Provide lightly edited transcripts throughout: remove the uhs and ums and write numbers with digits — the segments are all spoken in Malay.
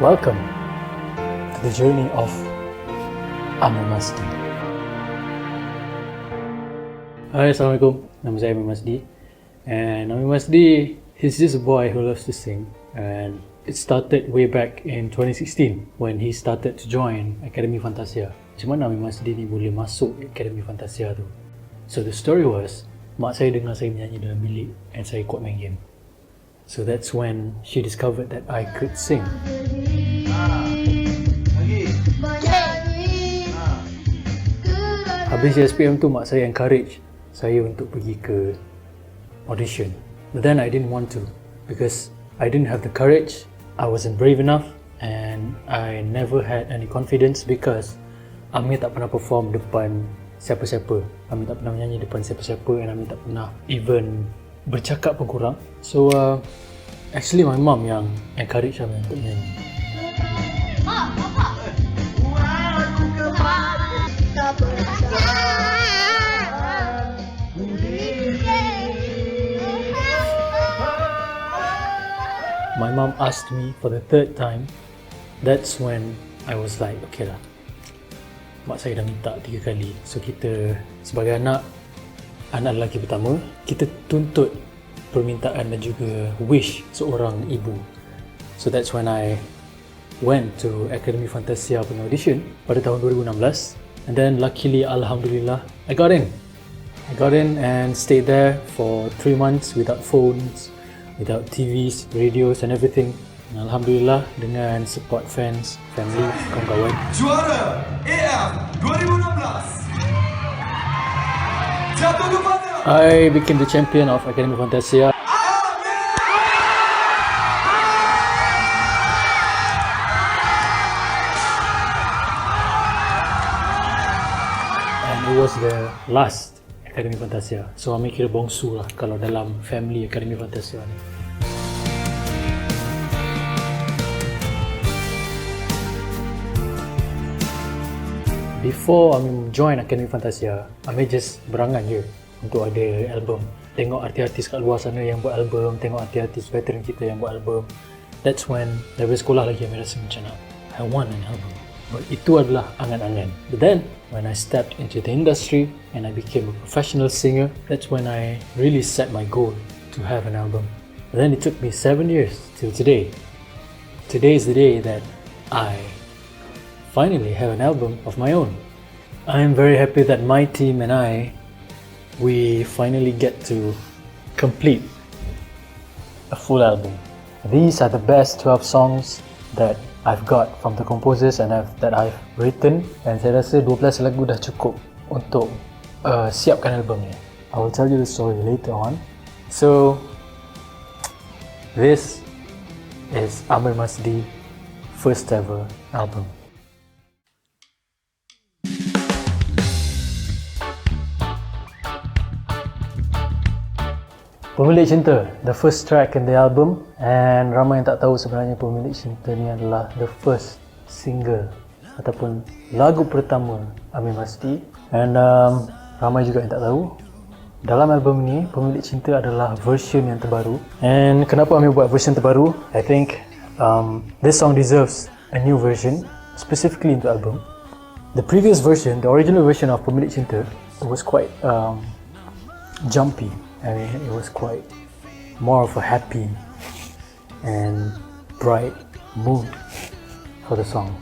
Welcome to the journey of Amir Masdi. Hi, Assalamualaikum. Nama saya Amir Masdi. And Amir Masdi, he's just a boy who loves to sing. And it started way back in 2016 when he started to join Akademi Fantasia. Macam mana Amir Masdi ni boleh masuk Akademi Fantasia tu? So the story was, mak saya dengar saya menyanyi dalam bilik and saya kuat main game. So that's when she discovered that I could sing. Habis SPM tu, mak saya encourage saya untuk pergi ke audition. But then I didn't want to because I didn't have the courage, I wasn't brave enough, and I never had any confidence because Amir tak pernah perform depan siapa-siapa. Amir tak pernah menyanyi depan siapa-siapa, and Amir tak pernah even bercakap pun kurang. So actually my mom yang encourage Amir untuk menyanyi. My mom asked me for the third time. That's when I was like, okay lah, mak saya dah minta 3 kali. So kita sebagai anak lelaki pertama, kita tuntut permintaan dan juga wish seorang ibu. So that's when I went to Akademi Fantasia punya audition pada tahun 2016. And then luckily, alhamdulillah, I got in and stayed there for 3 months without phones, without TVs, radios and everything. And alhamdulillah, dengan support fans, family, kawan-kawan. Juara AM 2016. I became the champion of Akademi Fantasia. And it was the last Akademi Fantasia. So Amir kira bongsu lah kalau dalam family Akademi Fantasia ni. Before Amir join Akademi Fantasia, Amir just berangan je untuk ada album. Tengok artis-artis kat luar sana yang buat album, tengok artis-artis veteran kita yang buat album. That's when dari sekolah lagi Amir rasa macam nak, I want an album. But itu adalah angan-angan. But then when I stepped into the industry and I became a professional singer, that's when I really set my goal to have an album. But then it took me 7 years till today. Today is the day that I finally have an album of my own. I am very happy that my team and we finally get to complete a full album. These are the best 12 songs that I've got from the composers and that I've written, and saya rasa 12 lagu dah cukup untuk siapkan album ni. I will tell you the story later on. So this is Amir Masdi first ever album. Pemilik Cinta, the first track in the album, and ramai yang tak tahu sebenarnya Pemilik Cinta ni adalah the first single ataupun lagu pertama Amir Masdi. And ramai juga yang tak tahu dalam album ni Pemilik Cinta adalah version yang terbaru. And kenapa Amir buat version terbaru? I think this song deserves a new version specifically into album. The previous version, the original version of Pemilik Cinta, it was quite jumpy. I mean, it was quite more of a happy and bright mood for the song.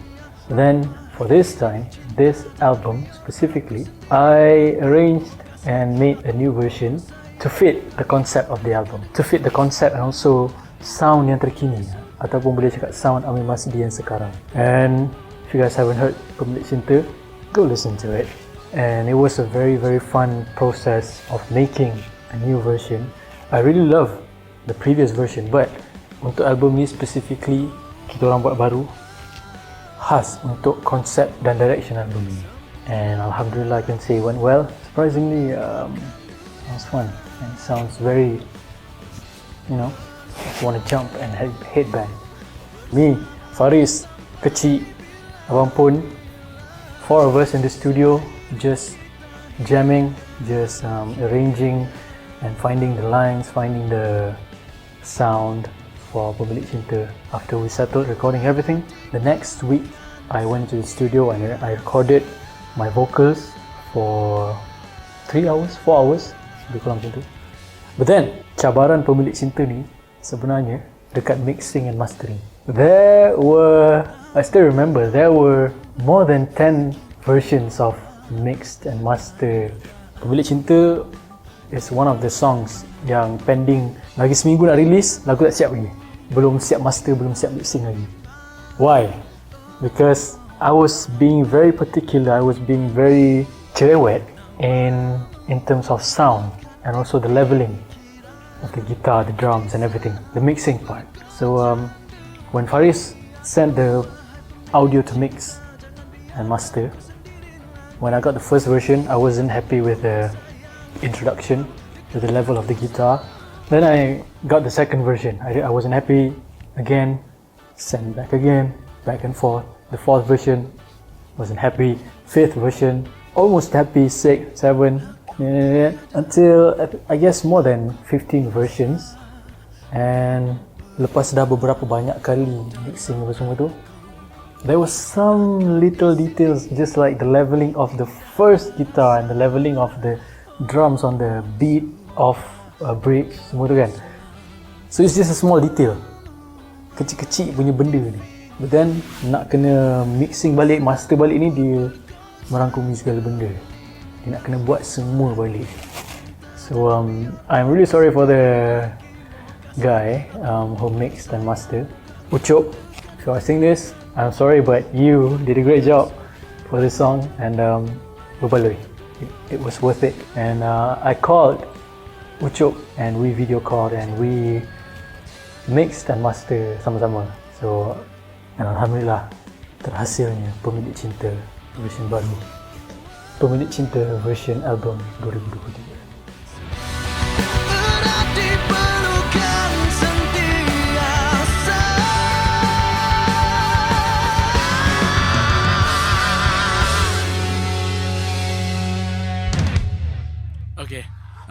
But then for this time, this album specifically, I arranged and made a new version to fit the concept of the album, to fit the concept and also sound yang terkini, ataupun boleh cakap sound Amir Masdi yang sekarang. And if you guys haven't heard Pemilik Cinta, go listen to it. And it was a very fun process of making a new version. I really love the previous version, but untuk album ni specifically kita orang buat baru khas untuk konsep dan direction album ni. And alhamdulillah, I can say it went well. Surprisingly, it was fun and it sounds very, you know, want to jump and headbang. Me, Faris, kecil, abang Pun, 4 of us in the studio just jamming, just arranging and finding the lines, finding the sound, for Pemilik Cinta. After we settled recording everything, the next week I went to the studio and I recorded my vocals for 3 hours, 4 hours, lebih kurang macam tu. But then, cabaran Pemilik Cinta ni sebenarnya dekat mixing and mastering. I still remember, there were more than 10 versions of mixed and master. Pemilik Cinta is one of the songs yang pending. Lagi seminggu nak release, lagu tak siap lagi. Belum siap master, belum siap mixing lagi. Why? Because I was being very particular, I was being very cerewet in terms of sound and also the leveling of the guitar, the drums and everything, the mixing part. So when Faris sent the audio to mix and master, when I got the first version, I wasn't happy with the introduction, with the level of the guitar. Then I got the second version. I wasn't happy again, sent back again, back and forth. The fourth version, wasn't happy. Fifth version, almost happy. 6, 7, until I guess more than 15 versions. And lepas dah beberapa banyak kali mixing apa semua tu, there was some little details, just like the leveling of the first guitar and the leveling of the drums on the beat of a bridge, semua tu kan. So it's just a small detail, kecil-kecil punya benda ni. But then nak kena mixing balik, master balik ni, dia merangkumi segala benda. Dia nak kena buat semua balik. So I'm really sorry for the guy who mixed and mastered. Ucup, if you are seeing this, I'm sorry, but you did a great job for this song, and berbaloi. It was worth it. And I called Ucup and we video called and we mixed and mastered sama-sama. So, and alhamdulillah, terhasilnya Pemilik Cinta version baru. Pemilik Cinta version album 2023.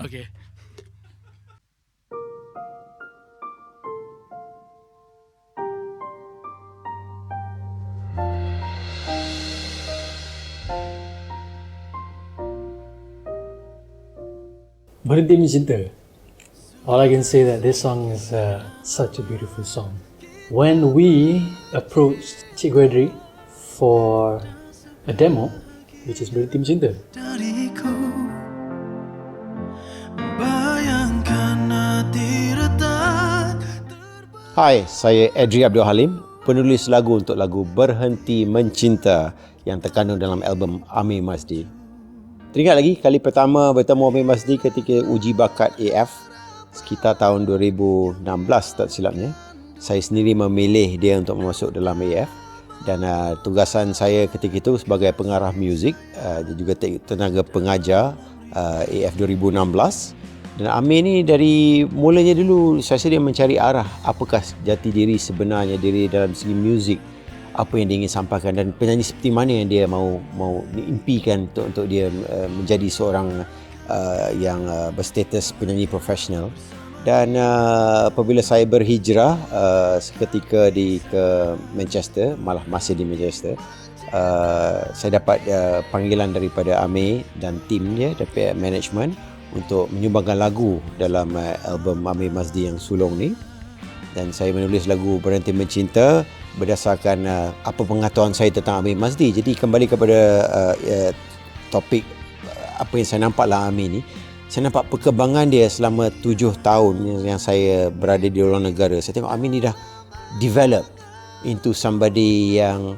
Okay. Berhenti Mencinta. All I can say that this song is such a beautiful song. When we approached Cik Guedri for a demo, which is Berhenti Mencinta, Hai, saya Adri Abdul Halim, penulis lagu untuk lagu Berhenti Mencinta yang terkandung dalam album Amir Masdi. Teringat lagi kali pertama bertemu Amir Masdi ketika uji bakat AF sekitar tahun 2016 tak silapnya. Saya sendiri memilih dia untuk masuk dalam AF dan tugasan saya ketika itu sebagai pengarah muzik dan juga tenaga pengajar AF 2016. Dan Amir ni dari mulanya dulu saya rasa dia mencari arah apakah jati diri sebenarnya diri dalam segi muzik, apa yang dia ingin sampaikan dan penyanyi seperti mana yang dia mau diimpikan untuk dia menjadi seorang yang berstatus penyanyi profesional. Dan apabila saya berhijrah seketika ke Manchester, malah masih di Manchester, saya dapat panggilan daripada Amir dan tim dia, daripada management, untuk menyumbangkan lagu dalam album Amir Masdi yang sulung ni. Dan saya menulis lagu Berhenti Mencinta berdasarkan apa pengetahuan saya tentang Amir Masdi. Jadi kembali kepada topik apa yang saya nampak lah Amir ni, saya nampak perkembangan dia selama 7 tahun yang saya berada di luar negara. Saya tengok Amir ni dah develop into somebody yang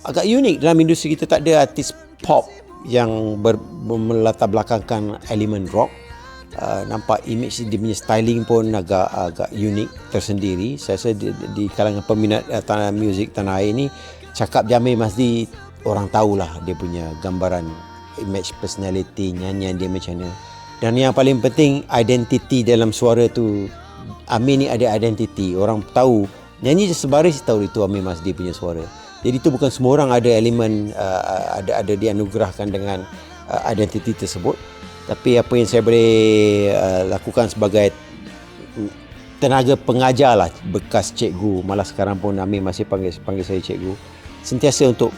agak unik dalam industri kita. Tak ada artis pop yang melatar belakangkan elemen rock. Nampak image dia punya styling pun agak unik tersendiri. Saya rasa di kalangan peminat tanah muzik tanah air ni, cakap Amir Masdi, orang tahulah dia punya gambaran image personality, nyanyian dia macam mana. Dan yang paling penting, identiti dalam suara tu. Amir ni ada identiti. Orang tahu, nyanyi je sebaris tahu itu Amir Masdi punya suara. Jadi itu bukan semua orang ada elemen, ada dianugerahkan dengan identiti tersebut. Tapi apa yang saya boleh lakukan sebagai tenaga pengajar lah, bekas cikgu, malah sekarang pun Amir masih panggil saya cikgu, sentiasa untuk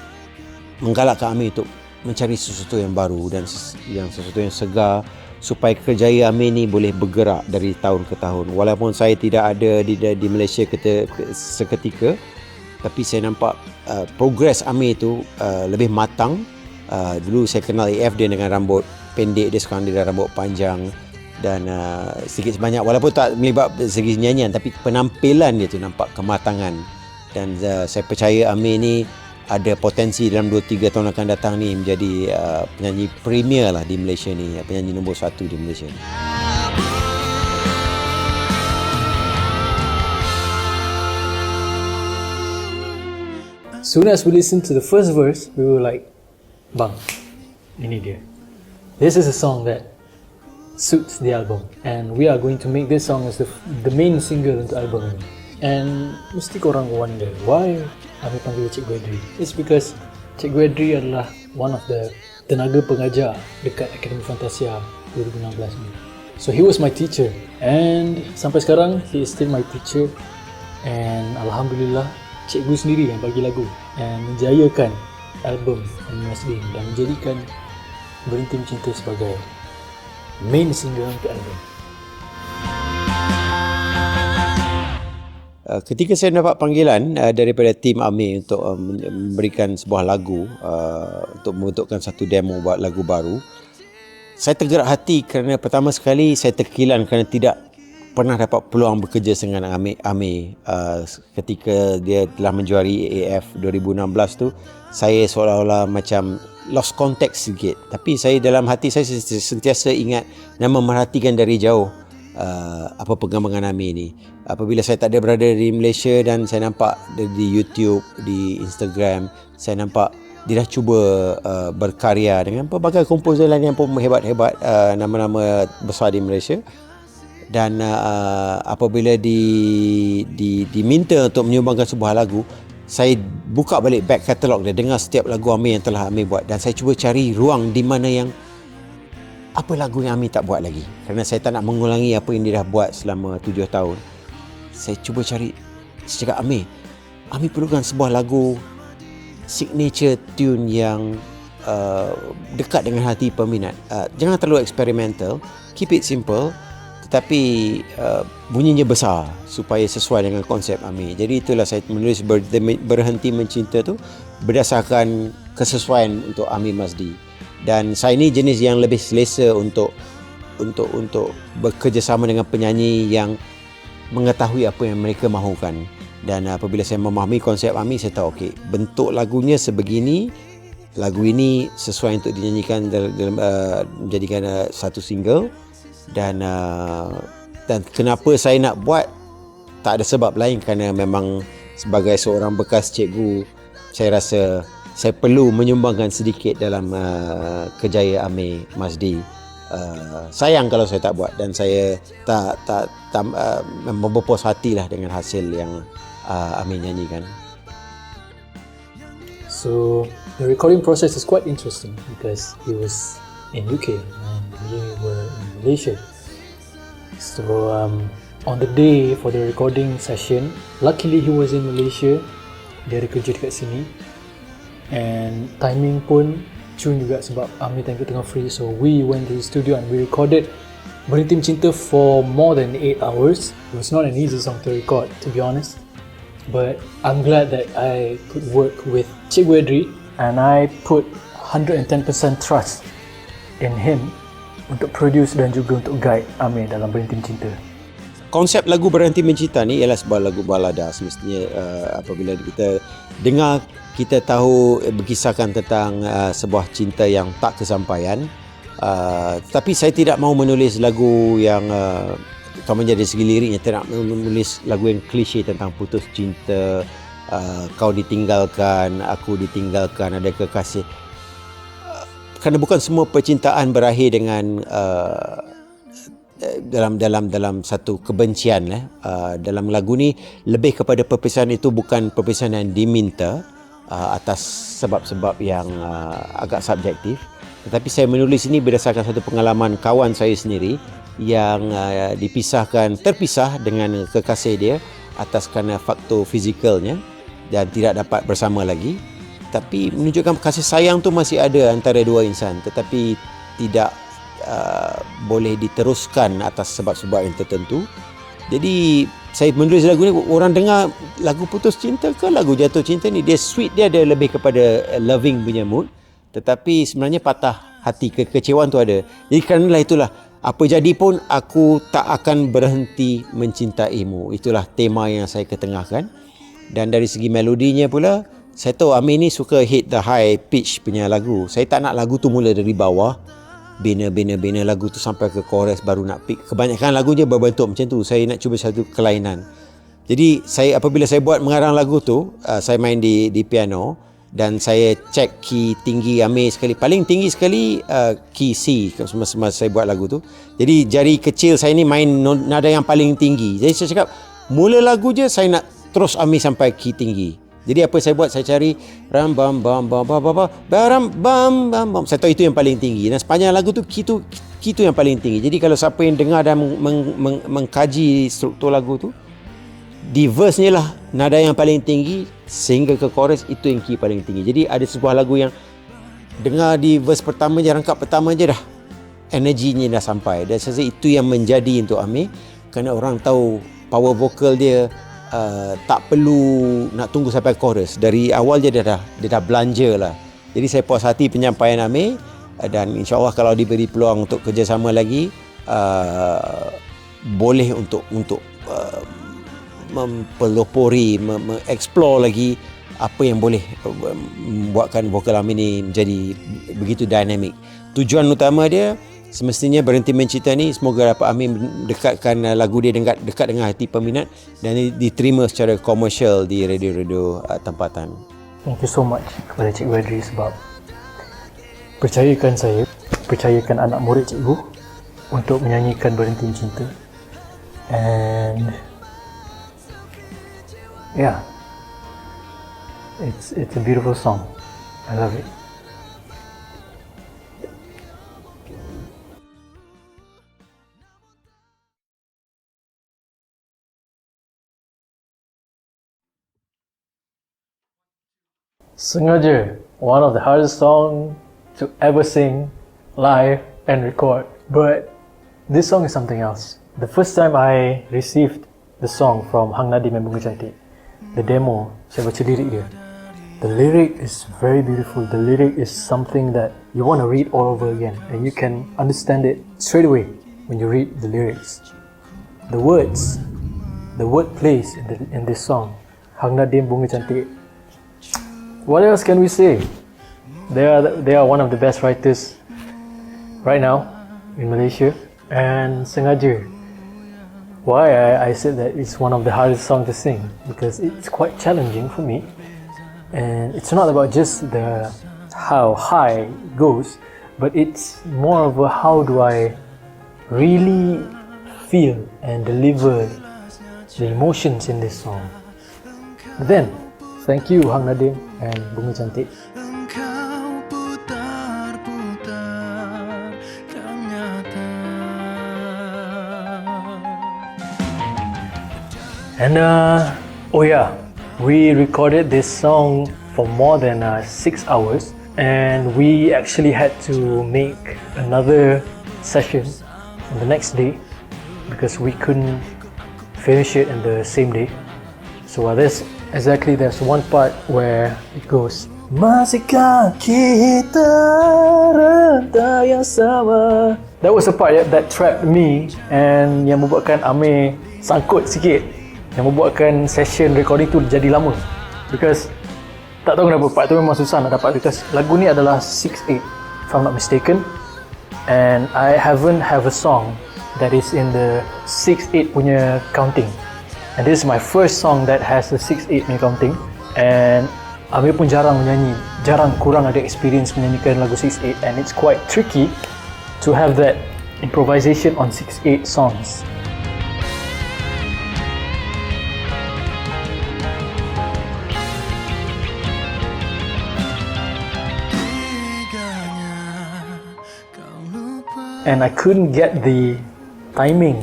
menggalakkan Amir untuk mencari sesuatu yang baru dan sesuatu yang segar supaya kerjaya Amir ni boleh bergerak dari tahun ke tahun. Walaupun saya tidak ada di Malaysia seketika, tapi saya nampak progres Amir tu lebih matang. Dulu saya kenal AF dia dengan rambut pendek, dia sekarang dia dah rambut panjang, dan sedikit sebanyak, walaupun tak melibat segi nyanyian, tapi penampilan dia tu nampak kematangan. Dan saya percaya Amir ni ada potensi dalam 2-3 tahun akan datang ni menjadi penyanyi premier lah di Malaysia ni, penyanyi nombor 1 di Malaysia ni. Soon as we listened to the first verse, we were like, bang, ini dia. This is a song that suits the album, and we are going to make this song as the main single untuk album ini. And mesti korang wonder why Amir panggil Cikgu Edri. It's because Cikgu Edri adalah one of the tenaga pengajar dekat Akademi Fantasia 2016 ni. So he was my teacher, and sampai sekarang he is still my teacher. And Alhamdulillah, cikgu sendiri yang bagi lagu and menjayakan album Amir Masdi dan menjadikan Berhenti Mencinta sebagai main single untuk album. Ketika saya dapat panggilan daripada tim Amir untuk memberikan sebuah lagu, untuk membentukkan satu demo buat lagu baru, saya tergerak hati kerana pertama sekali saya terkilan kerana tidak pernah dapat peluang bekerja dengan Amir. Ketika dia telah menjuari AF 2016 tu, saya seolah-olah macam lost contact sikit. Tapi saya dalam hati saya sentiasa ingat dan memerhatikan dari jauh apa perkembangan Amir ni. Apabila saya tak ada berada di Malaysia dan saya nampak di YouTube, di Instagram, saya nampak dia dah cuba berkarya dengan pelbagai komposer lain yang pun hebat-hebat, nama-nama besar di Malaysia. Dan apabila diminta untuk menyumbangkan sebuah lagu, saya buka balik back katalog dia, dengar setiap lagu Amir yang telah Amir buat, dan saya cuba cari ruang di mana yang apa lagu yang Amir tak buat lagi, kerana saya tak nak mengulangi apa yang dia dah buat selama 7 tahun. Saya cuba cari, saya cakap Amir perlukan sebuah lagu signature tune yang dekat dengan hati peminat. Jangan terlalu experimental, keep it simple, tetapi bunyinya besar supaya sesuai dengan konsep Amir. Jadi itulah saya menulis Berhenti Mencinta tu berdasarkan kesesuaian untuk Amir Masdi. Dan saya ni jenis yang lebih selesa untuk bekerjasama dengan penyanyi yang mengetahui apa yang mereka mahukan. Dan apabila saya memahami konsep Amir, saya tahu okey, bentuk lagunya sebegini, lagu ini sesuai untuk dinyanyikan dalam menjadikan satu single. Dan kenapa saya nak buat, tak ada sebab lain kerana memang sebagai seorang bekas cikgu, saya rasa saya perlu menyumbangkan sedikit dalam kerjaya Amir Masdi. Sayang kalau saya tak buat, dan saya tak berpuas hatilah dengan hasil yang Amir nyanyikan. So the recording process is quite interesting because he was in UK and we were in Malaysia. So on the day for the recording session, luckily he was in Malaysia. Dia ada kerja dekat sini, and timing pun cun juga sebab Amir tengah free. So we went to the studio and we recorded Berhenti Mencinta for more than 8 hours. It was not an easy song to record, to be honest, but I'm glad that I could work with Cikgu Edri, and I put 110% trust in him untuk produce dan juga untuk guide Amir dalam Berhenti Mencinta. Konsep lagu Berhenti Mencinta ni ialah sebuah lagu balada. Semestinya apabila kita dengar, kita tahu berkisahkan tentang sebuah cinta yang tak kesampaian. Tapi saya tidak mahu menulis lagu yang utamanya dari segi liriknya, tidak menulis lagu yang klise tentang putus cinta, kau ditinggalkan, aku ditinggalkan, ada kekasih. Kerana bukan semua percintaan berakhir dengan dalam satu kebencian. Dalam lagu ni lebih kepada perpisahan itu bukan perpisahan yang diminta atas sebab-sebab yang agak subjektif, tetapi saya menulis ini berdasarkan satu pengalaman kawan saya sendiri yang terpisah dengan kekasih dia atas kerana faktor fizikalnya dan tidak dapat bersama lagi. Tapi menunjukkan kasih sayang tu masih ada antara dua insan, tetapi tidak boleh diteruskan atas sebab-sebab yang tertentu. Jadi saya menulis lagu ni, orang dengar lagu putus cinta ke lagu jatuh cinta ni, dia sweet, dia ada lebih kepada loving punya mood, tetapi sebenarnya patah hati, kekecewaan tu ada. Jadi kerana itulah, apa jadi pun aku tak akan berhenti mencintaimu. Itulah tema yang saya ketengahkan. Dan dari segi melodinya pula, saya tahu Amir ni suka hit the high pitch punya lagu. Saya tak nak lagu tu mula dari bawah, bina lagu tu sampai ke chorus baru nak pick. Kebanyakan lagu je berbentuk macam tu. Saya nak cuba satu kelainan. Jadi apabila saya buat mengarang lagu tu, saya main di piano dan saya check key tinggi Amir sekali. Paling tinggi sekali key C semasa saya buat lagu tu. Jadi jari kecil saya ni main nada yang paling tinggi. Jadi saya cakap, mula lagu je saya nak terus Amir sampai key tinggi. Jadi apa saya buat, saya cari ram bam bam bam bam bam bam bam bam. Saya tahu itu yang paling tinggi. Dan sepanjang lagu tu key tu yang paling tinggi. Jadi kalau siapa yang dengar dan mengkaji struktur lagu tu, di verse ni lah nada yang paling tinggi sehingga ke chorus itu yang key paling tinggi. Jadi ada sebuah lagu yang dengar di verse pertama je, rangkap pertama je dah energinya dah sampai. Dan saya rasa itu yang menjadi untuk Amir, kerana orang tahu power vokal dia tak perlu nak tunggu sampai chorus. Dari awal je dia dah belanja lah. Jadi saya puas hati penyampaian Amir, dan insyaAllah kalau diberi peluang untuk kerjasama lagi, boleh untuk mempelopori, mengeksplor lagi apa yang boleh membuatkan vokal Amir ni menjadi begitu dinamik. Tujuan utama dia semestinya Berhenti Mencinta ni semoga dapat Amir mendekatkan lagu dia dekat dengan hati peminat dan diterima secara komersial di radio-radio tempatan. Thank you so much kepada Cikgu Adri sebab percayakan saya, percayakan anak murid cikgu untuk menyanyikan Berhenti Mencinta. And yeah, it's a beautiful song. I love it. Sengaja, one of the hardest songs to ever sing live and record. But this song is something else. The first time I received the song from Hang Nadim and Bunga Cantik, the demo, saya baca lirik dia. The lyric is very beautiful. The lyric is something that you want to read all over again, and you can understand it straight away when you read the lyrics. The words, the word plays in this song, Hang Nadim Bunga Cantik. What else can we say? They are one of the best writers right now in Malaysia. And Sengaja, why I said that it's one of the hardest songs to sing, because it's quite challenging for me. And it's not about just how high it goes, but it's more of a how do I really feel and deliver the emotions in this song. But then, thank you Hang Nadim and Bunga Cantik. And oh yeah, we recorded this song for more than 6 hours, and we actually had to make another session on the next day because we couldn't finish it in the same day. So there's one part where it goes, masihkah kita renta yang sama. That was the part that trapped me and yang membuatkan Amir sangkut sikit, yang membuatkan session recording tu jadi lama, because tak tahu kenapa part tu memang susah nak dapat, because lagu ni adalah 6/8 if I'm not mistaken, and I haven't have a song that is in the 6/8 punya counting, and this is my first song that has the 6/8 punya counting. And Amir pun kurang ada experience menyanyikan lagu 6/8, and it's quite tricky to have that improvisation on 6/8 songs. And I couldn't get the timing,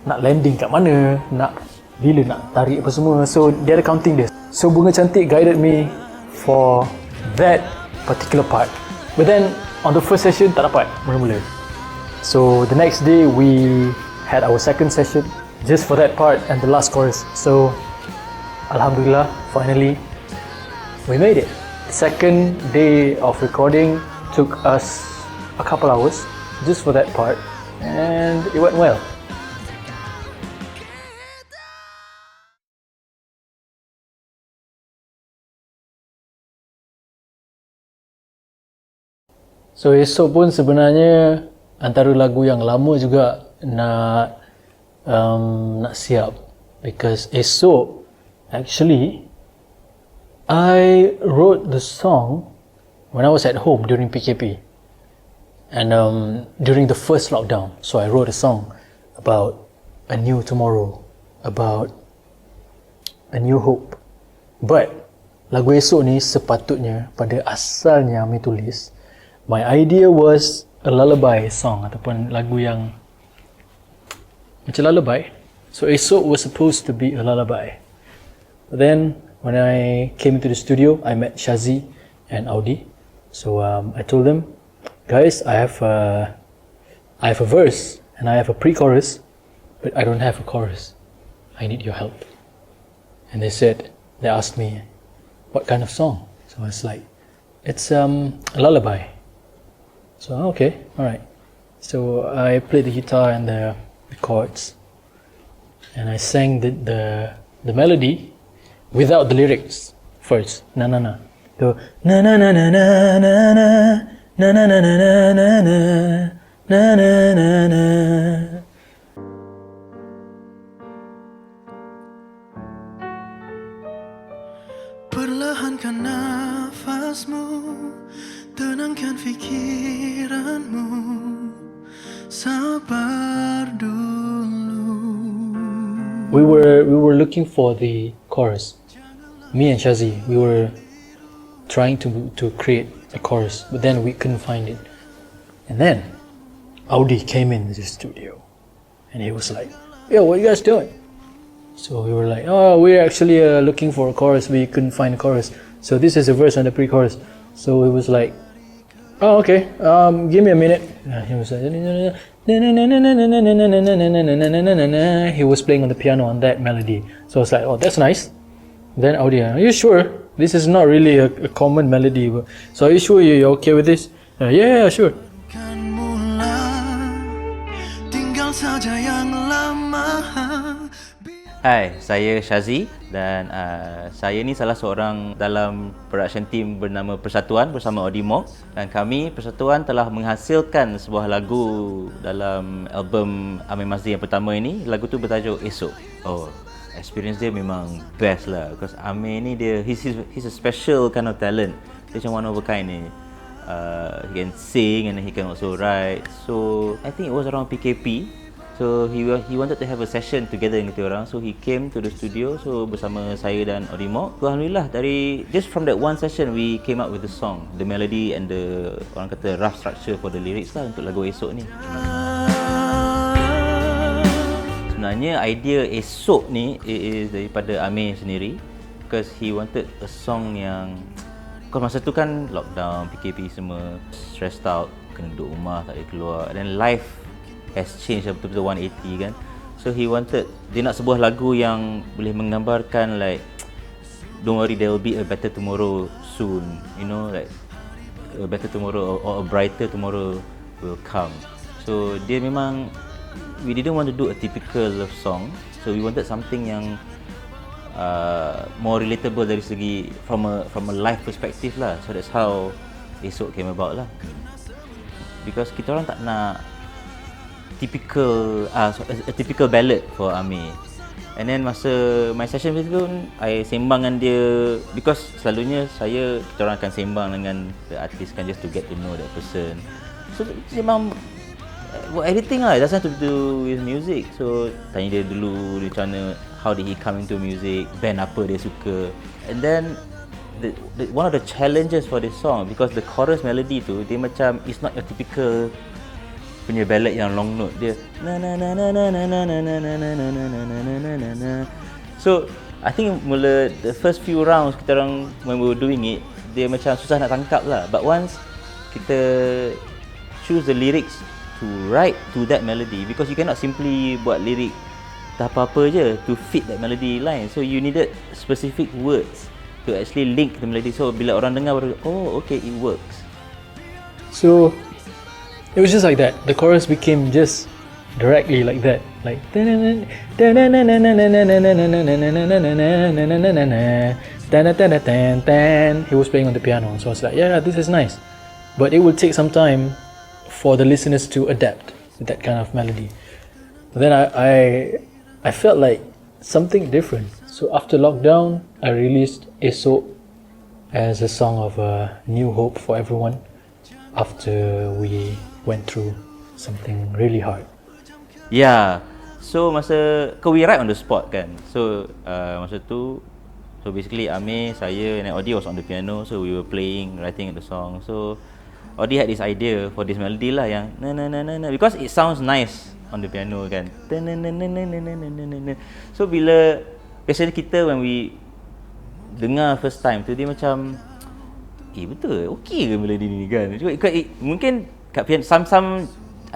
nak landing kat mana, nak bila nak tarik apa semua. So dia ada counting dia. So Bunga Cantik guided me for that particular part. But then on the first session tak dapat mula-mula. So the next day we had our second session just for that part and the last chorus. So Alhamdulillah, finally we made it. The second day of recording took us a couple hours just for that part, and it went well. So esok pun sebenarnya antara lagu yang lama juga nak siap, because esok actually I wrote the song when I was at home during PKP and during the first lockdown. So I wrote a song about a new tomorrow, about a new hope. But lagu esok ni sepatutnya pada asalnya Amir tulis, my idea was a lullaby song ataupun lagu yang macam lullaby. So esok was supposed to be a lullaby. But then when I came into the studio, I met Shazi and Audi. So I told them, guys, I have a verse and I have a pre-chorus, but I don't have a chorus. I need your help. And they asked me, what kind of song? So I was like, it's a lullaby. So okay, alright. So I played the guitar and the chords, and I sang the melody without the lyrics first. Na na na. The na na na na na na na na na na na na na na na na. Perlahankan nafasmu, tenangkan fikiranmu, sabar dulu. We were looking for the chorus. Me and Shazi, we were trying to create a chorus, but then we couldn't find it. And then Audi came in the studio, and he was like, "Yo, what are you guys doing?" So we were like, "Oh, we're actually looking for a chorus. We couldn't find a chorus. So this is a verse and a pre-chorus." So it was like, "Oh, okay. Give me a minute." He was like, he was playing on the piano on that melody. So I was like, "Oh, that's nice." Then Audi, "Are you sure? This is not really a common melody. So are you sure you're okay with this?" Yeah, sure. Kan mulai, tinggal saja yang lama. Hai, saya Shazi dan saya ni salah seorang dalam production team bernama Persatuan bersama Audimog, dan kami Persatuan telah menghasilkan sebuah lagu dalam album Amir Masdi yang pertama ini. Lagu tu bertajuk Esok. Oh, experience dia memang best lah, because Amir ni he's a special kind of talent. Dia macam one of a kind ni. He can sing and he can also write. So I think it was around PKP. So he wanted to have a session together dengan kita orang. So he came to the studio, so bersama saya dan Audimog. Alhamdulillah, dari just from that one session we came up with the song, the melody and the orang kata rough structure for the lyrics lah untuk lagu Esok ni. Sebenarnya idea Esok ni is daripada Amir sendiri, because he wanted a song yang, because masa tu kan lockdown, PKP semua, stressed out, kena duduk rumah, tak boleh keluar, and then life has changed betul-betul 180 kan. So he wanted, dia nak sebuah lagu yang boleh menggambarkan like, don't worry, there will be a better tomorrow soon, you know, like a better tomorrow or a brighter tomorrow will come. So dia memang, we didn't want to do a typical love song, so we wanted something yang more relatable dari segi from a life perspective lah. So that's how Esok came about lah, because kita orang tak nak a typical ballad for Amir. And then masa my session tu, I sembang dengan dia, because selalunya kita orang akan sembang dengan the artist kan, just to get to know that person. So memang everything lah, it doesn't have to do with music. So tanya dia dulu macam mana, how did he come into music, band apa dia suka. And then one of the challenges for this song, because the chorus melody tu dia macam, it's not your typical punya ballad yang long note. Dia na na na na na na na na na na na na na na na na. So I think mula the first few rounds kita orang when we were doing it, dia macam susah nak tangkap lah. But once kita choose the lyrics to write to that melody, because you cannot simply buat lirik tak apa-apa je to fit that melody line. So you needed specific words to actually link the melody. So bila orang dengar baru, oh okay, it works. So it was just like that. The chorus became just directly like that, like he was playing on the piano. So I was like, yeah, this is nice, but it will take some time for the listeners to adapt with that kind of melody. But then I felt like something different. So after lockdown, I released Esok as a song of new hope for everyone after we went through something really hard. Yeah. So masa we write on the spot kan. So masa tu, so basically Amir, saya and Odi was on the piano. So we were playing, writing the song. So Odi had this idea for this melody lah yang na na na na na, because it sounds nice on the piano kan. So bila biasanya kita when we dengar first time tu, dia macam betul, okey ke melodi ni kan. Mungkin kat piano some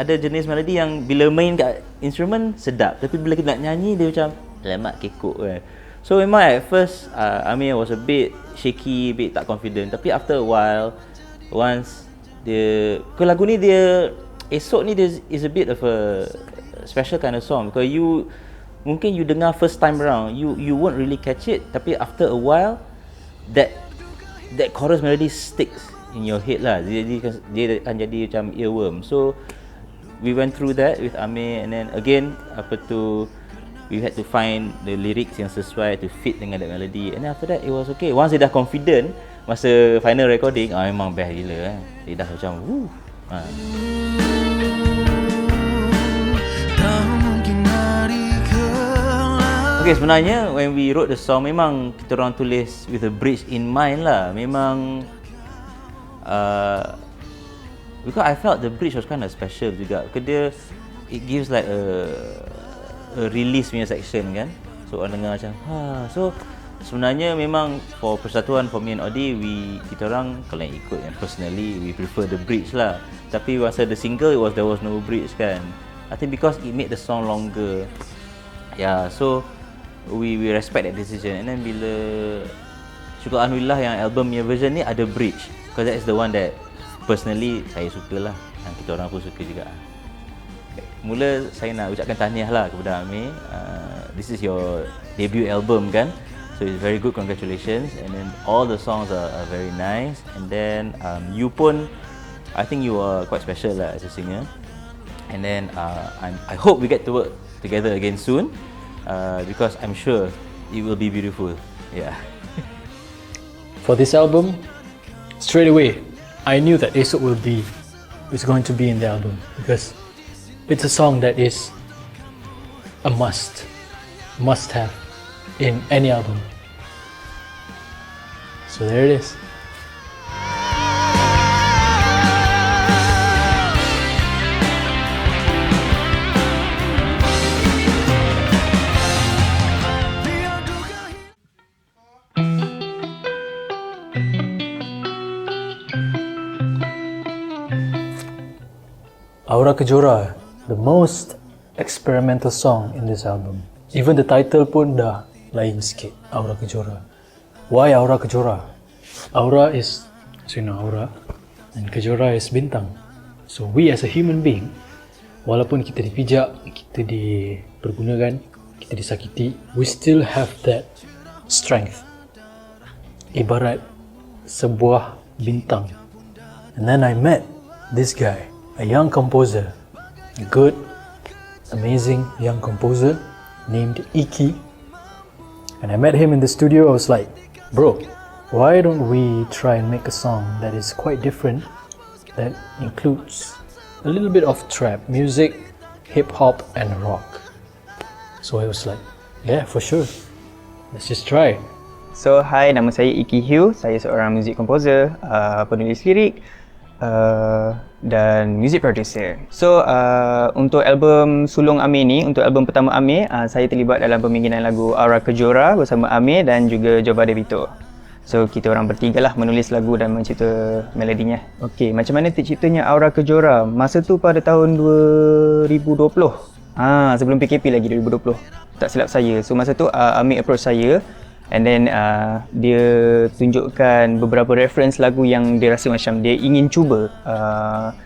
ada jenis melodi yang bila main kat instrumen sedap, tapi bila kita nak nyanyi dia macam lemak kekok kan. So memang at first Amir was a bit shaky, bit tak confident, tapi after a while, once dia lagu ni, dia Esok ni dia is a bit of a special kind of song, because mungkin you dengar first time around, you won't really catch it, tapi after a while that chorus melody sticks in your head lah. Dia akan jadi macam earworm. So we went through that with Amir, and then again we had to find the lyrics yang sesuai to fit dengan that melody, and then after that it was okay. Once dia dah confident masa final recording, memang best gila dia dah macam Okay, sebenarnya when we wrote the song, memang kita orang tulis with a bridge in mind lah. Memang because I felt the bridge was kind of special juga, because it gives like a release punya section kan. So orang dengar macam So sebenarnya memang for persatuan, for me and Odi, kita orang kalau yang ikut yang personally, we prefer the bridge lah. Tapi masa the single there was no bridge kan. I think because it made the song longer. Yeah, so we respect that decision. And then bila syukur alhamdulillah yang album punya version ni ada bridge, because that is the one that personally saya suka lah, dan kita orang pun suka juga. Mula saya nak ucapkan tahniah lah kepada Amir. This is your debut album kan, so it's very good, congratulations. And then all the songs are very nice. And then you pun, I think you are quite special lah as a singer. And then I hope we get to work together again soon, because I'm sure it will be beautiful. Yeah. For this album, straight away I knew that Esok is going to be in the album, because it's a song that is a must have in any album. So there it is. Aura Kejora, the most experimental song in this album. Even the title pun dah lain sikit, Aura Kejora. Why Aura Kejora? Aura is, so you know, aura, and Kejora is bintang. So we as a human being, walaupun kita dipijak, kita dipergunakan, kita disakiti, we still have that strength. Ibarat sebuah bintang. And then I met this guy, a young composer, a good, amazing young composer named Iki. And I met him in the studio. I was like, bro, why don't we try and make a song that is quite different, that includes a little bit of trap music, hip hop and rock. So I was like, yeah, for sure, let's just try. So, hi, nama saya Iki Hugh. Saya seorang music composer, penulis lirik. dan music producer. So untuk album sulung Amir ni, untuk album pertama Amir, saya terlibat dalam pembikinan lagu Aura Kejora bersama Amir dan juga Jova Devito. So kita orang bertiga lah menulis lagu dan mencipta melodinya. Okey, macam mana terciptanya Aura Kejora? Masa tu pada tahun 2020. Sebelum PKP lagi, 2020. Tak silap saya. So masa tu Amir approach saya, and then dia tunjukkan beberapa reference lagu yang dia rasa macam dia ingin cuba.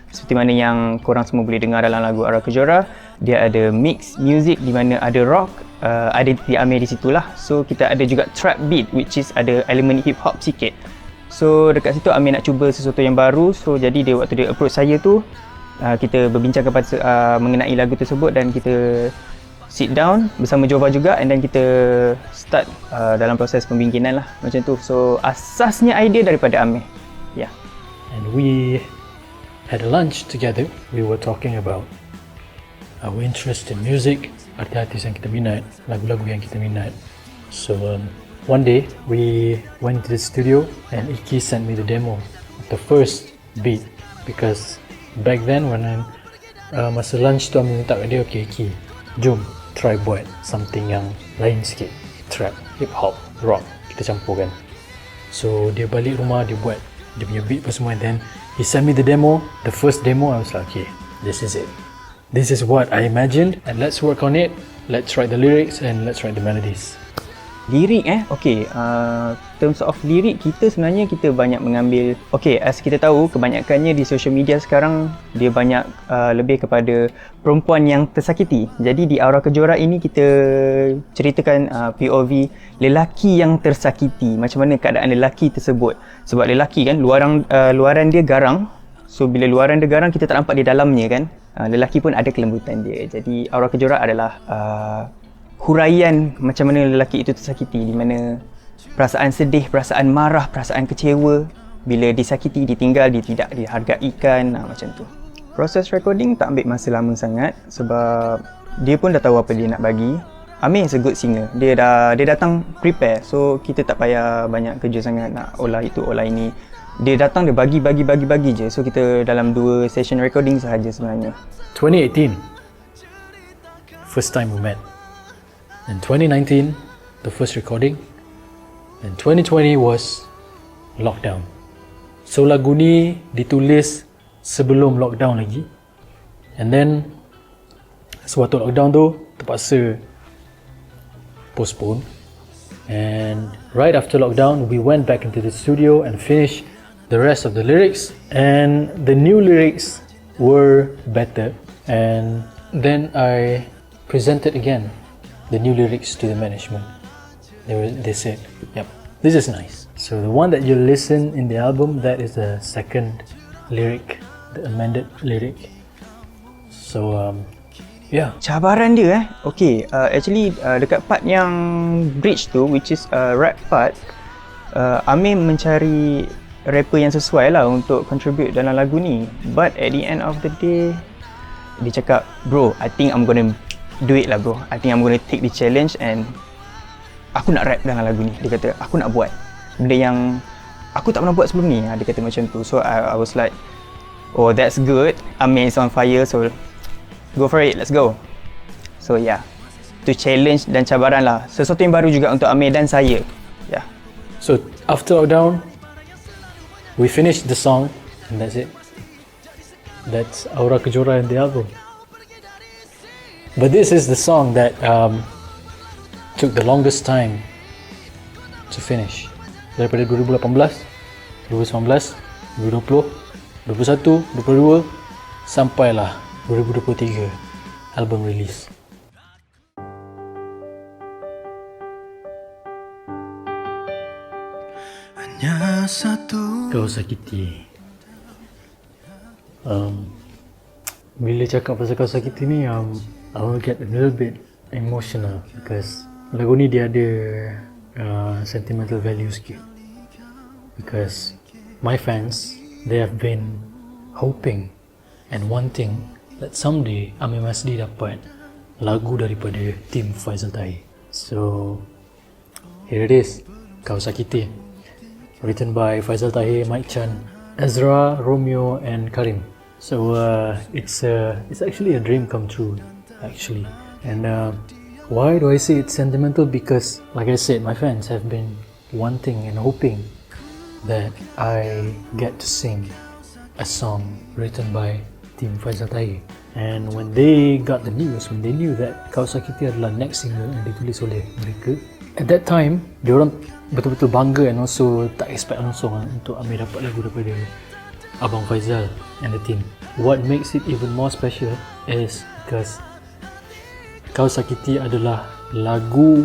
Seperti mana yang korang semua boleh dengar dalam lagu Aura Kejora, dia ada mix music di mana ada rock, identiti Amir di situlah. So kita ada juga trap beat, which is ada elemen hip hop sikit. So dekat situ Amir nak cuba sesuatu yang baru. So jadi dia waktu dia approach saya tu, kita berbincang mengenai lagu tersebut dan kita sit down bersama Jova juga, and then kita start dalam proses pembikinan lah, macam tu. So asasnya idea daripada Amir. Yeah. And we had a lunch together. We were talking about our interest in music, artis-artis yang kita minat, lagu-lagu yang kita minat. So one day we went to the studio and Iki sent me the demo of the first beat, because back then when masa lunch tu Amir minta kat dia, okay Iki, jom try buat something yang lain sikit, trap, hip hop, rock, kita campurkan. So dia balik rumah, dia buat dia punya beat apa semua, and then he sent me the demo. The first demo I was like, okay, this is it, this is what I imagined, and let's work on it, let's write the lyrics and let's write the melodies. Lirik okay, terms of lirik, kita sebenarnya kita banyak mengambil, okay, as kita tahu kebanyakannya di social media sekarang dia banyak lebih kepada perempuan yang tersakiti. Jadi di Aura Kejora ini kita ceritakan POV lelaki yang tersakiti, macam mana keadaan lelaki tersebut. Sebab lelaki kan luaran dia garang, so bila luaran dia garang kita tak nampak di dalamnya kan. Lelaki pun ada kelembutan dia. Jadi Aura Kejora adalah huraian macam mana lelaki itu tersakiti, di mana perasaan sedih, perasaan marah, perasaan kecewa bila disakiti, ditinggal, tidak dihargaikan, macam tu. Proses recording tak ambil masa lama sangat sebab dia pun dah tahu apa dia nak bagi. Amir is a good singer. Dia datang prepare, so kita tak payah banyak kerja sangat nak olah itu, olah ini. Dia datang, dia bagi je. So kita dalam 2 session recording sahaja sebenarnya. 2018, first time we met. In 2019, the first recording. And 2020 was lockdown. So lagu ni ditulis sebelum lockdown lagi. And then sewaktu lockdown tu terpaksa postpone. And right after lockdown, we went back into the studio and finished the rest of the lyrics. And the new lyrics were better. And then I presented again the new lyrics to the management. They said, yep, this is nice. So the one that you listen in the album, that is the second lyric, the amended lyric. So yeah. Cabaran dia okay, actually dekat part yang bridge tu, which is rap part, Amir mencari rapper yang sesuai lah untuk contribute dalam lagu ni. But at the end of the day, dia cakap, bro, I think I'm gonna do it lah bro. I think I'm gonna take the challenge and aku nak rap dalam lagu ni. Dia kata, aku nak buat benda yang aku tak pernah buat sebelum ni. Dia kata macam tu. So I was like, oh that's good, Amir is on fire, so go for it, let's go. So yeah, tu challenge dan cabaran lah. Sesuatu yang baru juga untuk Amir dan saya. Yeah. So after lockdown, we finished the song and that's it. That's Aura Kejora in the album. But this is the song that took the longest time to finish. Daripada 2018, 2019, 2020, 2021, 2022 sampailah 2023 album release. Hanya satu. Kau sakiti. Bila cakap pasal kau sakiti ni, I will get a little bit emotional because lagu ni dia ada sentimental value sikit. Because my fans, they have been hoping and wanting that someday Amir Masdi dapat lagu daripada tim Faizal Tahir. So here it is, Kau Sakiti, written by Faizal Tahir, Mike Chan Ezra, Romeo, and Karim. So it's actually a dream come true, actually. And why do I say it's sentimental? Because, like I said, my fans have been wanting and hoping that I get to sing a song written by Tim Faizal Tahir. And when they got the news, when they knew that Kau Sakiti adalah next single yang ditulis oleh mereka, at that time, diorang betul-betul bangga and also tak expect langsung untuk Amir dapat lagu daripada Abang Faizal and the team. What makes it even more special is because Kau Sakiti adalah lagu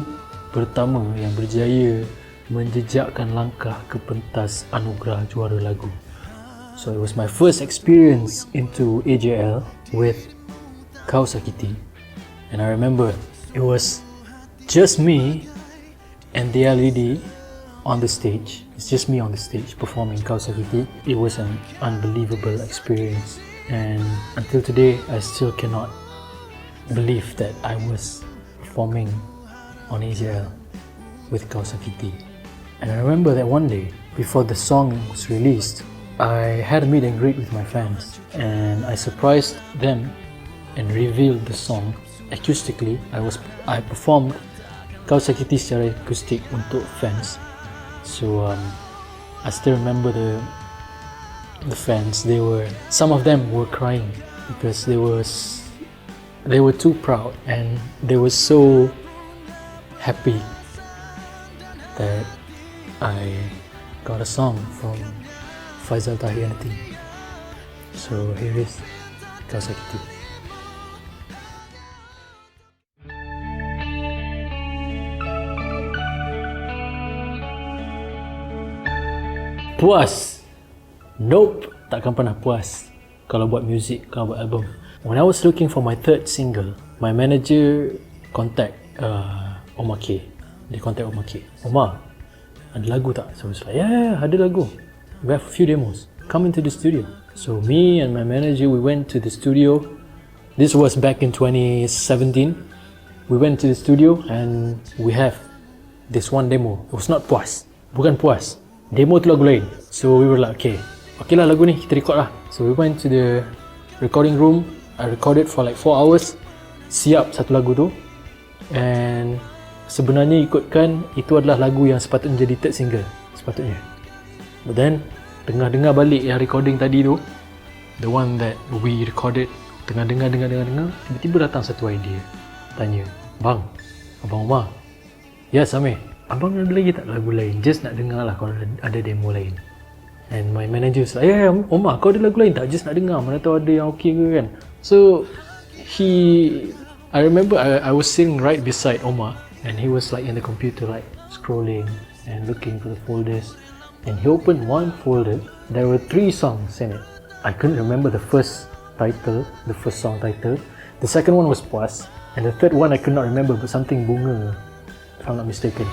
pertama yang berjaya menjejakkan langkah ke pentas anugerah juara lagu. So it was my first experience into AJL with Kau Sakiti, and I remember it was just me and the LED on the stage. It's just me on the stage performing Kau Sakiti. It was an unbelievable experience, and until today I still cannot believe that I was performing on AJL with Kau Sakiti. And I remember that one day before the song was released, I had a meet and greet with my fans, and I surprised them and revealed the song acoustically. I performed Kau Sakiti secara akustik untuk fans. So I still remember the fans. Some of them were crying because they were too proud, and they were so happy that I got a song from Faizal Tahir and the team. So here is Kau Sakiti. Puas? Nope, takkan pernah puas kalau buat music, kalau buat album. When I was looking for my third single, my manager contact Omar K. Dia contact Omar K. Omar, ada lagu tak? So I was like, yeah, ada lagu. We have a few demos. Come into the studio. So me and my manager, we went to the studio. This was back in 2017. We went to the studio and we have this one demo. It was not puas. Bukan puas. Demo tu lagu lain. So we were like, okay lah lagu ni, kita record lah. So we went to the recording room. I recorded for like 4 hours. Siap satu lagu tu. And sebenarnya ikutkan, itu adalah lagu yang sepatutnya jadi third single. Sepatutnya. But then, dengar balik yang recording tadi tu, the one that we recorded, dengar, tiba-tiba datang satu idea. Tanya, Bang, Abang Omar. Yes, Amir. Abang ada lagi tak lagu lain? Just nak dengar lah kalau ada demo lain. And my manager was like, yeah, Omar, kau ada lagu lain tak? Just nak dengar, mana tahu ada yang okay ke kan. So, I remember I was sitting right beside Omar, and he was like in the computer like scrolling and looking for the folders, and he opened one folder. There were 3 songs in it. I couldn't remember the first song title. The second one was Puas, and the third one I could not remember, but something Bunga, if I'm not mistaken.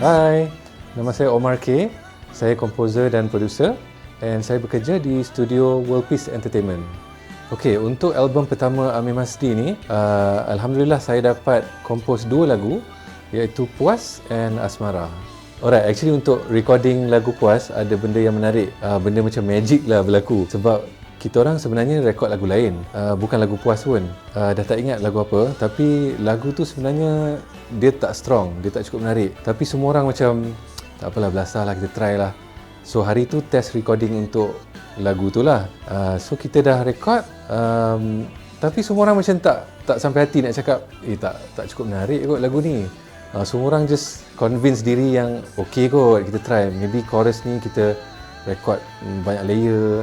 Hai, nama saya Omar K. Saya komposer dan producer, and saya bekerja di studio World Peace Entertainment. Okey, untuk album pertama Amir Masdi ni, alhamdulillah saya dapat compose 2 lagu, iaitu Puas and Asmara. Alright, actually untuk recording lagu Puas ada benda yang menarik, benda macam magic lah berlaku, sebab kita orang sebenarnya rekod lagu lain, bukan lagu Puas pun. Dah tak ingat lagu apa, tapi lagu tu sebenarnya dia tak strong, dia tak cukup menarik. Tapi semua orang macam, tak apalah, belasah lah, kita try lah. So hari tu test recording untuk lagu tu lah. So kita dah record, tapi semua orang macam tak sampai hati nak cakap, tak cukup menarik kot lagu ni. Semua orang just convince diri yang okay kot, kita try. Maybe chorus ni kita record banyak layer,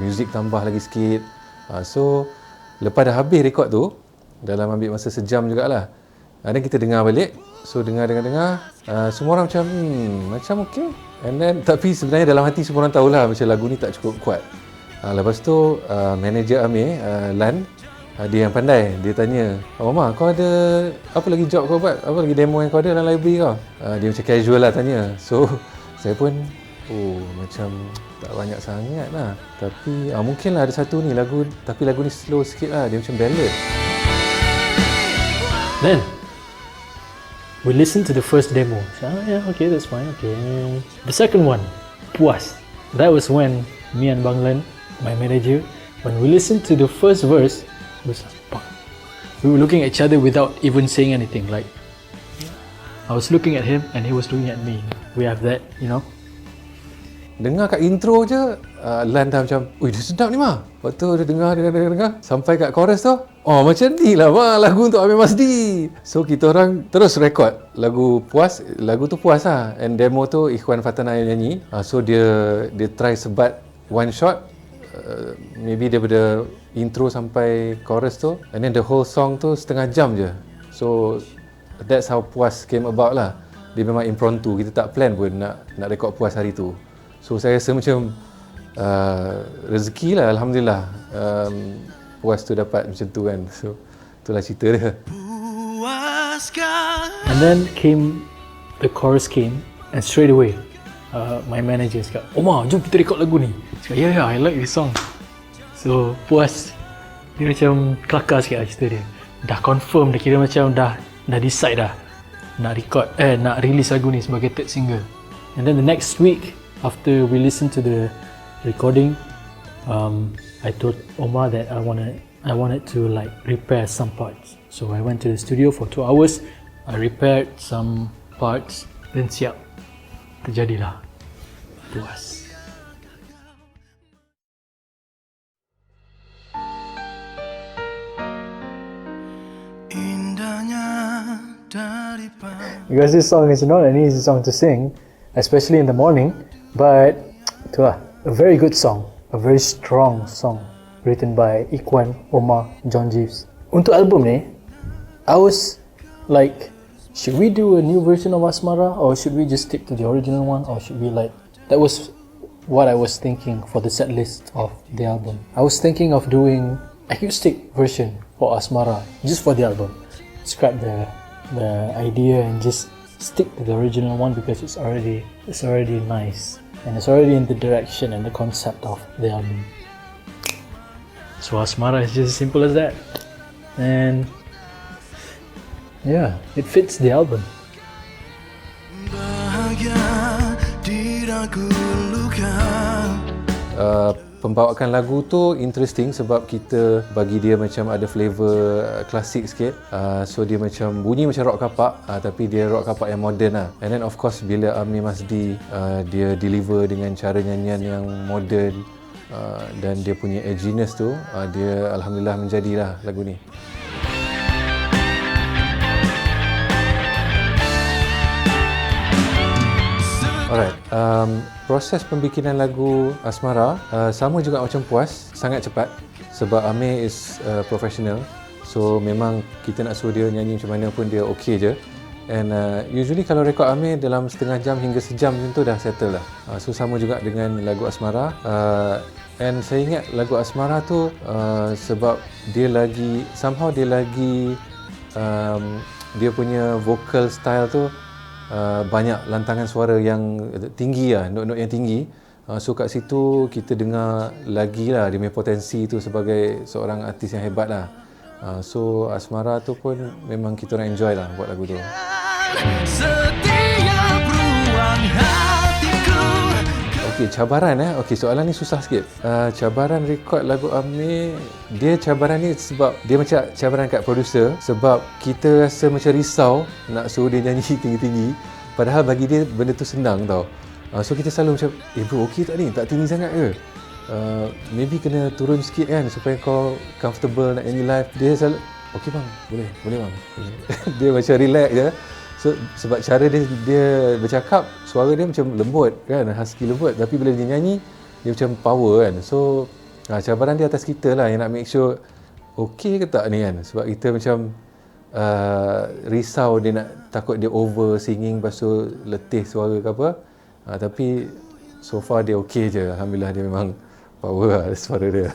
music tambah lagi sikit. So lepas dah habis record tu, dalam ambil masa sejam jugalah, dan kita dengar balik. So dengar, semua orang macam okay. And then, tapi sebenarnya dalam hati semua orang tahulah macam lagu ni tak cukup kuat. Lepas tu manager Amir, Lan, dia yang pandai, dia tanya, Mama, kau ada apa lagi job kau buat? Apa lagi demo yang kau ada dalam library kau? Dia macam casual lah tanya. So saya pun macam tak banyak sangat lah. Tapi mungkin lah ada satu ni lagu, tapi lagu ni slow sikit lah, dia macam ballad. Then We listened to the first demo. So, yeah, okay, that's fine. Okay. The second one, Puas. That was when me and Bang Len, my manager, when we listened to the first verse, it was like, "Fuck." We were looking at each other without even saying anything. Like, I was looking at him and he was looking at me. We have that, you know. Dengar kat intro je, Lan dah macam, "Ui, dia sedap ni mah." Lepas tu dia dengar. Sampai kat chorus tu, oh macam ni lah mah lagu untuk Amir Masdi. So kita orang terus rekod lagu Puas, lagu tu Puas lah. And demo tu Ikhwan Fatana yang nyanyi. So dia try sebat one shot, maybe daripada intro sampai chorus tu. And then the whole song tu setengah jam je. So that's how Puas came about lah. Dia memang impromptu, kita tak plan pun nak rekod Puas hari tu. So saya rasa macam rezeki lah, Alhamdulillah, Puas tu dapat macam tu kan. So itulah cerita dia. And then the chorus came, and straight away, my manager cakap, "Omar, jom kita record lagu ni." Cakap, yeah, I like this song. So Puas, dia macam kelakar sikit lah cerita dia. Dah confirm, dah kira macam dah decide dah nak release lagu ni sebagai third single. And then the next week, after we listened to the recording, I told Omar that I wanted to like repair some parts. So I went to the studio for 2 hours. I repaired some parts. Then siap, terjadilah Puas. Because this song is not an easy song to sing, especially in the morning, but itulah, a very good song, a very strong song written by Ikhwan, Omar, John Jeeves. Untuk album ni, I was like, should we do a new version of Asmara, or should we just stick to the original one, or should we that was what I was thinking for the set list of the album. I was thinking of doing acoustic version for Asmara, just for the album. Scrap the idea and just stick to the original one because it's already nice and it's already in the direction and the concept of the album. So Asmara is just as simple as that, and yeah, it fits the album. Pembawaan lagu tu interesting sebab kita bagi dia macam ada flavor klasik sikit. So dia macam bunyi macam rock kapak, tapi dia rock kapak yang modern lah. And then of course bila Amir Masdi dia deliver dengan cara nyanyian yang modern, dan dia punya edginess tu, dia alhamdulillah menjadilah lagu ni. Alright, proses pembikinan lagu Asmara sama juga macam Puas, sangat cepat sebab Amir is professional. So memang kita nak suruh dia nyanyi macam mana pun dia okey je. And usually kalau rekod Amir dalam setengah jam hingga sejam macam tu dah settle lah. So sama juga dengan lagu Asmara. And saya ingat lagu Asmara tu sebab dia lagi dia punya vocal style tu banyak lantangan suara yang tinggi lah, not yang tinggi. So kat situ kita dengar lagi lah dia punya potensi tu sebagai seorang artis yang hebat lah. So Asmara tu pun memang kita orang enjoy lah buat lagu tu. Okey, cabaran okey, soalan ni susah sikit. Cabaran rekod lagu Amir, cabaran ni sebab dia macam cabaran kat producer sebab kita rasa macam risau nak suruh dia nyanyi tinggi-tinggi padahal bagi dia benda tu senang tau. So kita selalu macam, bro, okey tak ni? Tak tinggi sangat ke? Maybe kena turun sikit kan supaya kau comfortable nak nyanyi live. Dia selalu, okey bang, boleh bang. Dia macam relax je. So, sebab cara dia bercakap, suara dia macam lembut kan, husky lembut, tapi bila dia nyanyi dia macam power kan. So cabaran dia atas kita lah yang nak make sure okey ke tak ni kan, sebab kita macam risau dia takut dia over singing lepas tu letih suara ke apa. Tapi so far dia okey je, alhamdulillah. Dia memang power lah suara dia.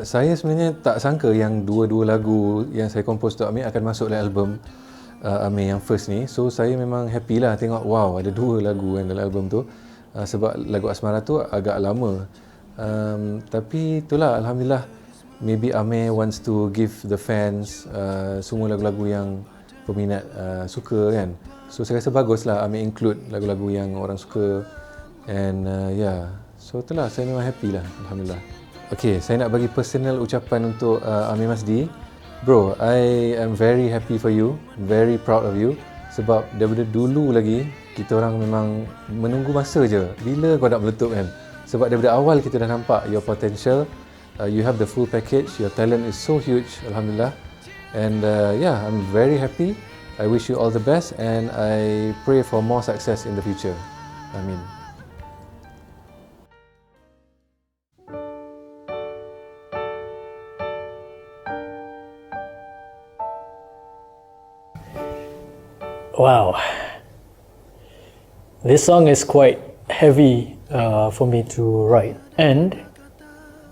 Saya sebenarnya tak sangka yang dua lagu yang saya compose untuk Amir akan masuk dalam album Amir yang first ni. So saya memang happy lah tengok, wow, ada 2 lagu kan dalam album tu. Sebab lagu Asmara tu agak lama. Tapi itulah, alhamdulillah maybe Amir wants to give the fans semua lagu-lagu yang peminat suka kan. So saya rasa baguslah Amir include lagu-lagu yang orang suka. And so itulah, saya memang happy lah, Alhamdulillah. Okay, saya nak bagi personal ucapan untuk Amir Masdi. Bro, I am very happy for you, very proud of you. Sebab daripada dulu lagi, kita orang memang menunggu masa je bila kau nak meletup kan. Sebab daripada awal kita dah nampak your potential, you have the full package, your talent is so huge, Alhamdulillah. And I'm very happy. I wish you all the best and I pray for more success in the future. Amin. Wow, this song is quite heavy for me to write, and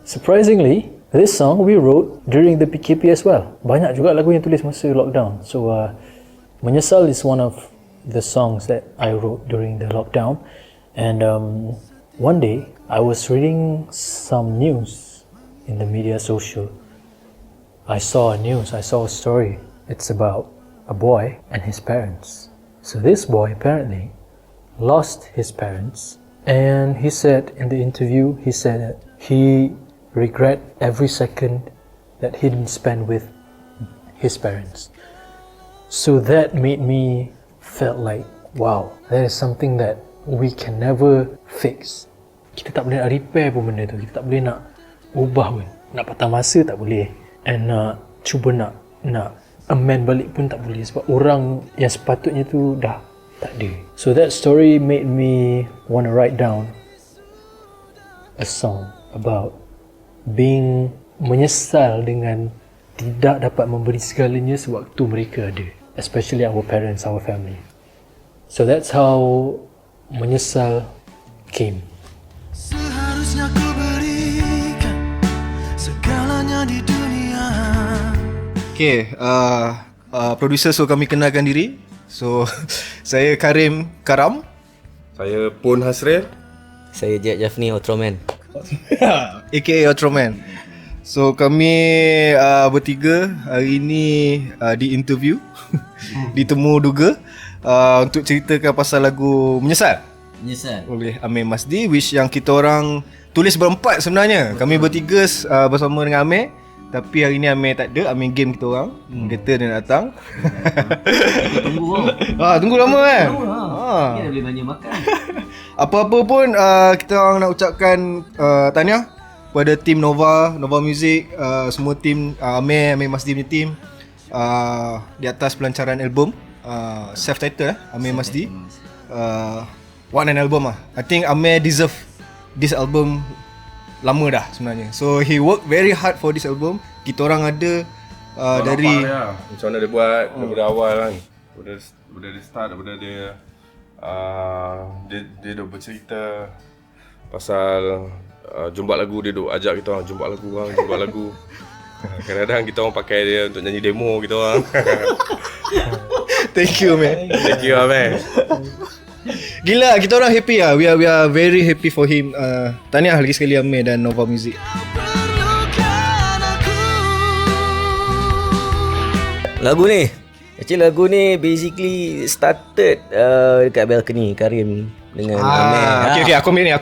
surprisingly, this song we wrote during the PKP as well. Banyak juga lagu yang tulis masa lockdown. So Menyesal is one of the songs that I wrote during the lockdown, and one day I was reading some news in the media social. I saw a story. It's about a boy and his parents. So this boy apparently lost his parents, and he said in the interview, he said that he regret every second that he didn't spend with his parents. So that made me felt like, wow, that is something that we can never fix. Kita tak boleh nak repair pun benda tu, kita tak boleh nak ubah pun, nak patah masa tak boleh, and cuba nak amend balik pun tak boleh sebab orang yang sepatutnya tu dah tak ada. So that story made me want to write down a song about being menyesal dengan tidak dapat memberi segalanya sewaktu mereka ada, especially our parents, our family. So that's how Menyesal came. Seharusnya ku berikan segalanya di dunia. Okay, producer, so kami kenalkan diri. So, saya Karam. Saya Pun Hasril. Saya Jack Jafni, Ultraman. AKA Ultraman. So, kami bertiga hari ini di interview di Temu Duga untuk ceritakan pasal lagu Menyesal oleh Amir Masdi, which yang kita orang tulis berempat sebenarnya. Kami bertiga bersama dengan Amir. Tapi hari ni Amir tak ada, Amir game kita orang. Kata dia nak datang. Tunggu lama kan? Kita boleh banyak makan. Apa-apa pun kita orang nak ucapkan tahniah kepada tim Nova Music, semua tim Amir Masdi punya tim di atas pelancaran album self-title Amir Masdi. One an album lah. I think Amir deserve this album lama dah sebenarnya. So he work very hard for this album. Kita orang ada dari macam mana dia buat daripada awal kan. Daripada dia start, daripada dia dah bercerita pasal jumpa lagu, dia duk ajak kita orang jumpa lagu. Kadang-kadang kita orang pakai dia untuk nyanyi demo kita orang. Thank you man. Thank you man. Gila, kita orang happy lah. We are very happy for him. Tahniah lagi sekali Amir dan Nova Music. Lagu ni basically started dekat balcony Karim dengan Amir. Okay, aku ambil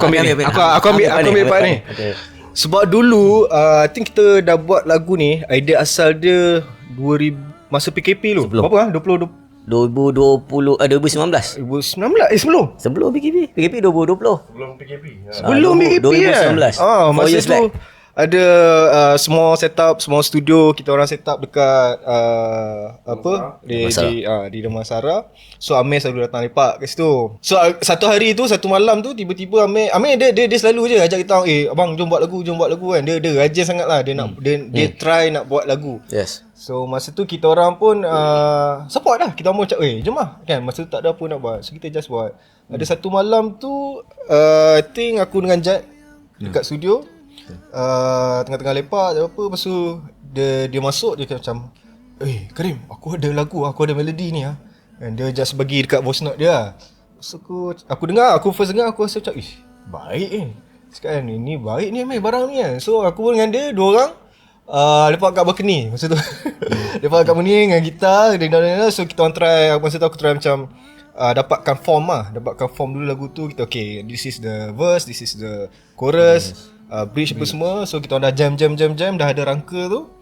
part ni. Okay. Sebab dulu I think kita dah buat lagu ni, idea asal dia 2000 masa PKP dulu. Berapa 2019. Sebelum PKP 2020. Sebelum PKP. Sebelum PKP 2019. Masa tu ada small studio kita orang set up dekat di rumah Sarah. So Amir selalu datang lepak kat situ. So satu malam tu tiba-tiba Amir dia selalu je ajak kita, abang jom buat lagu kan. Dia rajin sangatlah dia nak dia try nak buat lagu. Yes. So masa tu kita orang pun support lah. Kita orang cakap jom lah kan. Masa tu tak ada apa nak buat, so kita just buat. Ada satu malam tu I think aku dengan Jack dekat studio, tengah-tengah lepak apa, lepas tu dia masuk, dia macam Karim, aku ada lagu, aku ada melodi ni and dia just bagi dekat voice note dia. So aku first dengar aku rasa macam baik cakap kan, ini baik ni Amir barang ni kan. So aku pun dengan dia dua orang Lepas kat balcony masa tu. Lepas kat balcony dengan gitar so kita orang try. Masa tu aku try macam dapatkan form dulu lagu tu. Kita okay, this is the verse, this is the chorus, bridge apa semua. So kita orang dah jam, dah ada rangka tu.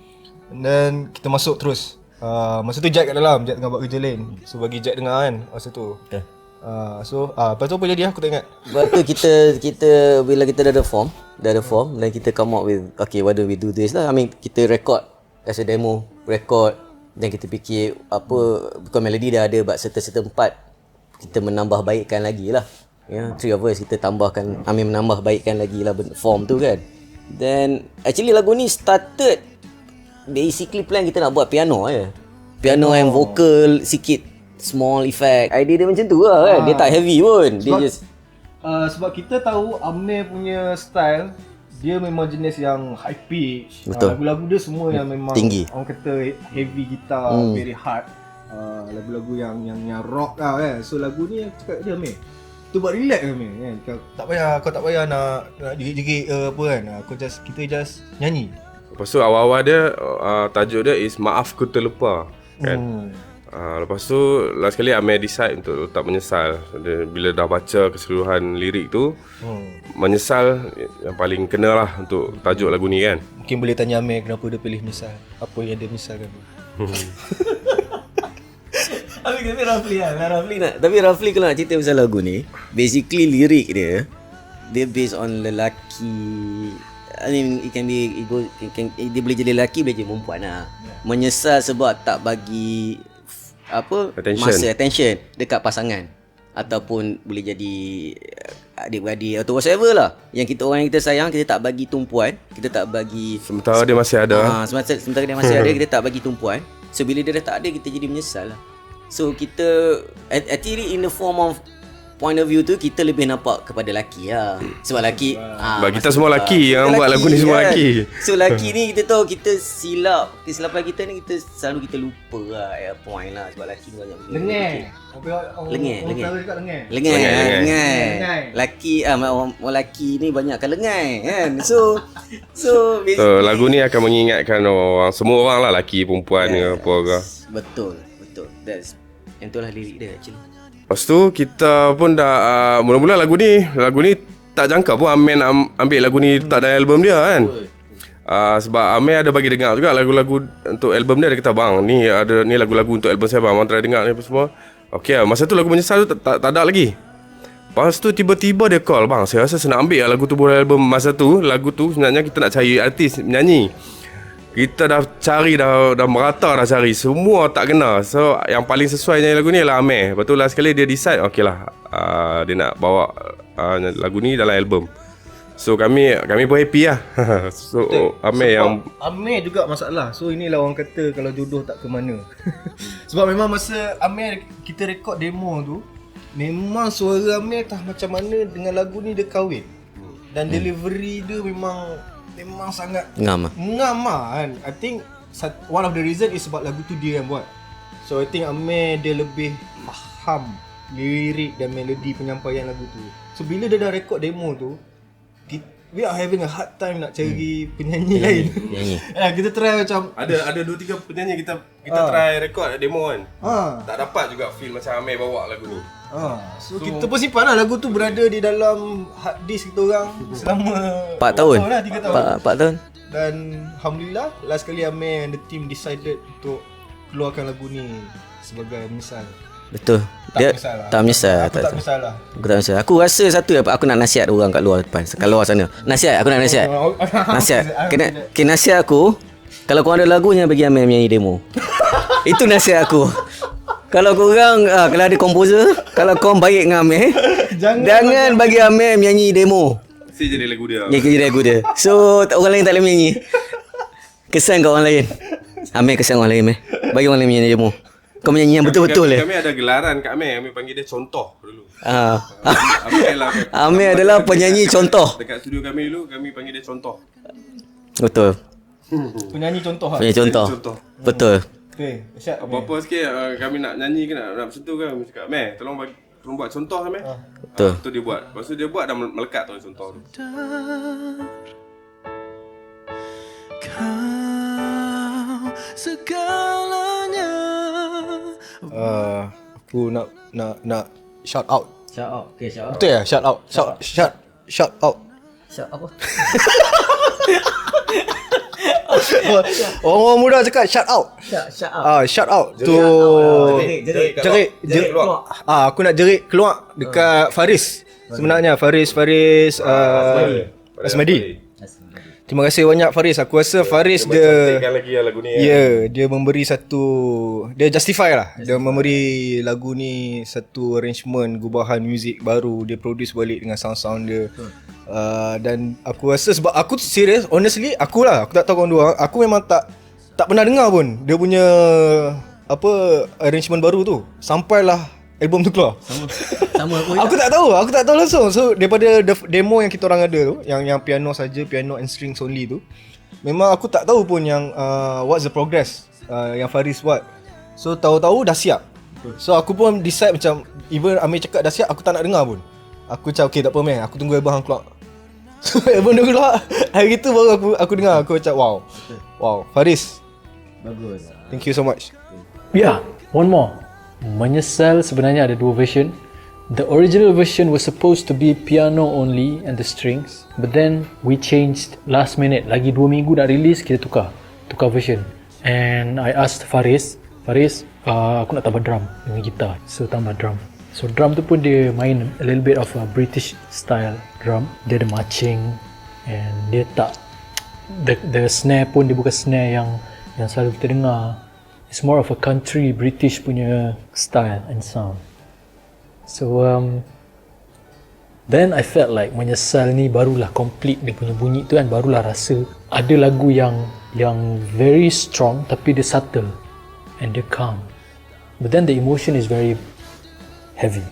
And then kita masuk terus. Masa tu Jack kat dalam, Jack tengah buat kerja lain. So bagi Jack dengar kan masa tu. Lepas tu apa jadi aku tak ingat. Lepas tu kita bila kita dah ada form dan kita come up with okay, why don't we do this lah. I mean kita record as a demo, dan kita fikir apa, bukan melodi dah ada, but certain part kita menambah baikkan lagi lah. Three of us kita tambahkan, menambah baikkan lagi lah form tu kan. Then actually lagu ni started basically plan kita nak buat piano and vocal sikit, small effect. Idea dia macam tu lah kan. Dia tak heavy pun. Sebab kita tahu Amir punya style, dia memang jenis yang high pitch. Lagu-lagu dia semua yang memang tinggi. Orang kata heavy guitar, very hard. Lagu-lagu yang rock lah kan. So lagu ni aku cakap dia Amir, tu buat relax Amir kan. Kau tak payah nak jerit-jerit apa kan. Kita just nyanyi. Lepas tu awal-awal dia tajuk dia is Maaf Ku Terlupa kan. Lepas tu last kali Amir decide untuk tak menyesal. Bila dah baca keseluruhan lirik tu, menyesal yang paling kena lah untuk tajuk lagu ni kan. Mungkin boleh tanya Amir kenapa dia pilih menyesal. Apa yang dia menyesalkan. Tapi roughly kalau nak cerita pasal lagu ni, basically lirik dia based on lelaki. I mean dia boleh jadi lelaki, boleh jadi perempuan lah. Menyesal sebab tak bagi attention dekat pasangan, ataupun boleh jadi adik-beradik atau whatever lah. Yang orang yang kita sayang, kita tak bagi tumpuan, kita tak bagi sementara dia masih ada. Sementara dia masih ada, kita tak bagi tumpuan. So bila dia dah tak ada, kita jadi menyesal lah. So kita actually in the form of point of view tu, kita lebih nampak kepada lelaki lah. Sebab lelaki bagi kita semua lelaki yang buat lagu ni semua lelaki. So lelaki ni kita tahu kita kesilapan kita ni, kita selalu kita lupa lah at point lah. Sebab lelaki ni banyak lengai. Lelaki orang lelaki ni banyakkan lengai kan. So lagu ni akan mengingatkan orang, semua orang lah, lelaki, perempuan ke apa ke. Betul. Yang tu lah lirik dia actually. Lepas tu kita pun dah mula-mula lagu ni tak jangka pun Amir nak ambil lagu ni letak dalam album dia kan. Sebab Amir ada bagi dengar juga lagu-lagu untuk album dia. Dia kata bang, ni lagu-lagu untuk album saya bang, try dengar ni apa semua. Okey, masa tu lagu Menyesal tu tak ada lagi. Lepas tu tiba-tiba dia call, bang saya rasa saya nak ambil lagu tu buat album. Masa tu lagu tu sebenarnya kita nak cari artis menyanyi. Kita dah cari, dah merata dah cari, semua tak kena. So yang paling sesuai nyanyi lagu ni adalah Amir. Lepas tu last sekali dia decide okey lah, dia nak bawa lagu ni dalam album. So kami pun happy lah. So Amir juga masalah. So inilah orang kata kalau jodoh tak ke mana. Sebab memang masa Amir kita rekod demo tu, memang suara Amir tak macam mana dengan lagu ni dia kahwin. Dan delivery dia memang sangat ngam kan. I think one of the reason is sebab lagu tu dia yang buat. So I think Amir dia lebih faham lirik dan melodi penyampaian lagu tu. So bila dia dah rekod demo tu, we are having a hard time nak cari penyanyi lain. Kita try macam ada 2-3 penyanyi kita try rekod demo kan. Tak dapat juga feel macam Amir bawa lagu ni. So kita pun simpan lah lagu tu berada di dalam hard disk kita orang selama 4 tahun. 3 tahun. 4 tahun. Dan alhamdulillah last kali Amir and the team decided untuk keluarkan lagu ni sebagai Menyesal. Betul. Dia tak menyesal. Aku tak menyesal lah. Aku tak menyesal. Aku rasa satu aku nak nasihat orang kat luar depan, kat luar sana. Aku nak nasihat. Nasihat aku, kalau korang ada lagu jangan bagi Amir menyanyi demo. Itu nasihat aku. Kalau korang kalau ada komposer, kalau korang baik dengan Amir, jangan bagi Amir menyanyi demo. Si jadi lagu dia. Jadi lagu dia. So orang lain tak boleh menyanyi. Kesan kat orang lain. Amir kesan orang lain, Amir. Bagi orang lain menyanyi demo. Kau menyanyi yang betul-betul Kami ada gelaran kat Amir. Amir panggil dia contoh dulu. Amir adalah penyanyi contoh. Dekat studio kami dulu, kami panggil dia contoh. Betul. Penyanyi contoh lah. Penyanyi contoh. Betul. Okay, apa-apa sikit kami nak nyanyi ke nak bersentuh kan, kami cakap Amir tolong buat contoh Amir. Betul. Tu dia buat. Lepas tu dia buat dah melekat tu contoh tu. segalanya. Aku nak shout out. Shout out. Okay, shout out. Betul ya? Shout out. Shout out. Shout apa? Orang muda cakap shout out. Shout out. Shout out to jerit keluar. Aku nak jerit keluar dekat Faris. Sebenarnya Faris Asmadi. Terima kasih banyak Faris. Aku rasa Faris dia lagi lagu ni. dia memberi satu, dia justify lah. Dia memberi lagu ni satu arrangement, gubahan muzik baru. Dia produce balik dengan sound-sound dia. Dan aku rasa sebab aku serius, honestly aku tak tahu korang dua, aku memang tak pernah dengar pun dia punya arrangement baru tu sampailah album tu keluar. Sama aku tak tahu langsung. So daripada demo yang kita orang ada tu, yang piano saja, piano and strings only tu, memang aku tak tahu pun yang what's the progress yang Faris buat. So tahu-tahu dah siap. So aku pun decide macam, even Amir cakap dah siap, aku tak nak dengar pun. Aku macam okay, tak apa man, aku tunggu album hang keluar. So album dia keluar, hari tu baru aku dengar. Aku macam wow Faris, Bagus. thank you so much. Yeah, one more. Menyesal sebenarnya ada dua version. The original version was supposed to be piano only and the strings, but then we changed last minute. Lagi 2 minggu nak release, kita tukar version. And I asked Faris, aku nak tambah drum dengan gitar. So tambah drum. So drum tu pun dia main a little bit of a British style drum. Dia ada marching, and dia tak, the snare pun dia bukan snare yang selalu kita dengar. It's more of a country British punya style and sound. So then I felt like Menyesal ni barulah complete dia punya bunyi tu kan, barulah rasa ada lagu yang very strong tapi dia subtle and dia calm. But then the emotion is very heavy.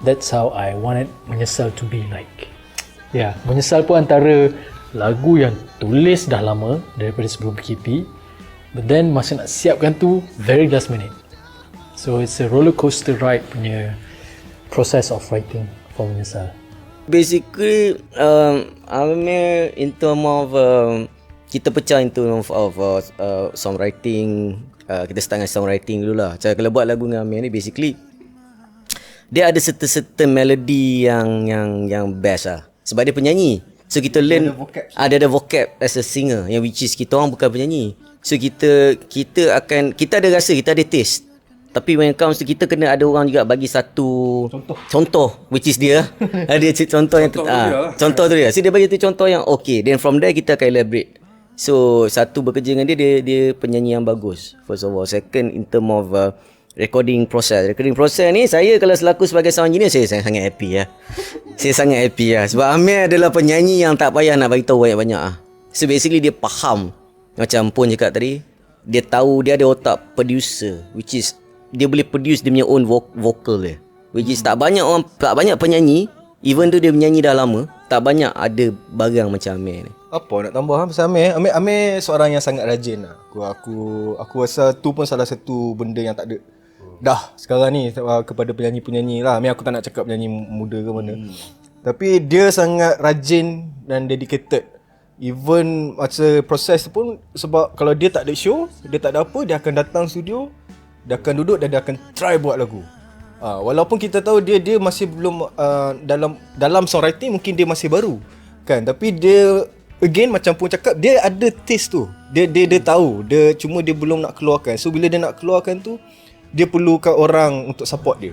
That's how I wanted Menyesal to be like. Yeah, Menyesal pun antara lagu yang tulis dah lama daripada sebelum PKP, but then masa nak siapkan tu very last minute. So it's a roller coaster ride punya process of writing for Menyesal. Basically, Amir in term of kita pecah in term of songwriting. Kita start dengan songwriting dulu lah. Kalau buat lagu dengan Amir ni, basically dia ada certain melody yang best lah. Sebab dia penyanyi. So kita learn ada vocab as a singer, yang which is kita orang bukan penyanyi. So kita ada rasa, kita ada taste. Tapi when it comes to, kita kena ada orang juga bagi satu contoh which is dia. Ada contoh yang contoh tu dia. So dia bagi tu contoh yang okay. Then from there kita akan elaborate. So satu, bekerja dengan dia penyanyi yang bagus. First of all. Second, in term of recording process ni, saya kalau selaku sebagai sound engineer, saya sangat happy lah. Saya sangat happy lah. Sebab Amir adalah penyanyi yang tak payah nak beritahu banyak-banyak lah. So basically dia faham. Macam Pon cakap tadi, dia tahu, dia ada otak producer, which is dia boleh produce dia punya own vocal dia. Which is tak banyak penyanyi, even though dia menyanyi dah lama, tak banyak ada barang macam Amir ni. Apa nak tambah pasal Amir? Amir seorang yang sangat rajin lah. Aku rasa tu pun salah satu benda yang tak ada dah sekarang ni kepada penyanyi-penyanyi lah. Amir, aku tak nak cakap penyanyi muda ke mana. Tapi dia sangat rajin dan dedicated. Even masa proses tu pun, sebab kalau dia tak ada show, dia tak ada apa, dia akan datang studio, dia akan duduk dan dia akan try buat lagu. Walaupun kita tahu dia masih belum dalam songwriting, mungkin dia masih baru kan, tapi dia again macam Pun cakap, dia ada taste tu. Dia tahu, cuma dia belum nak keluarkan. So bila dia nak keluarkan tu, dia perlukan orang untuk support dia.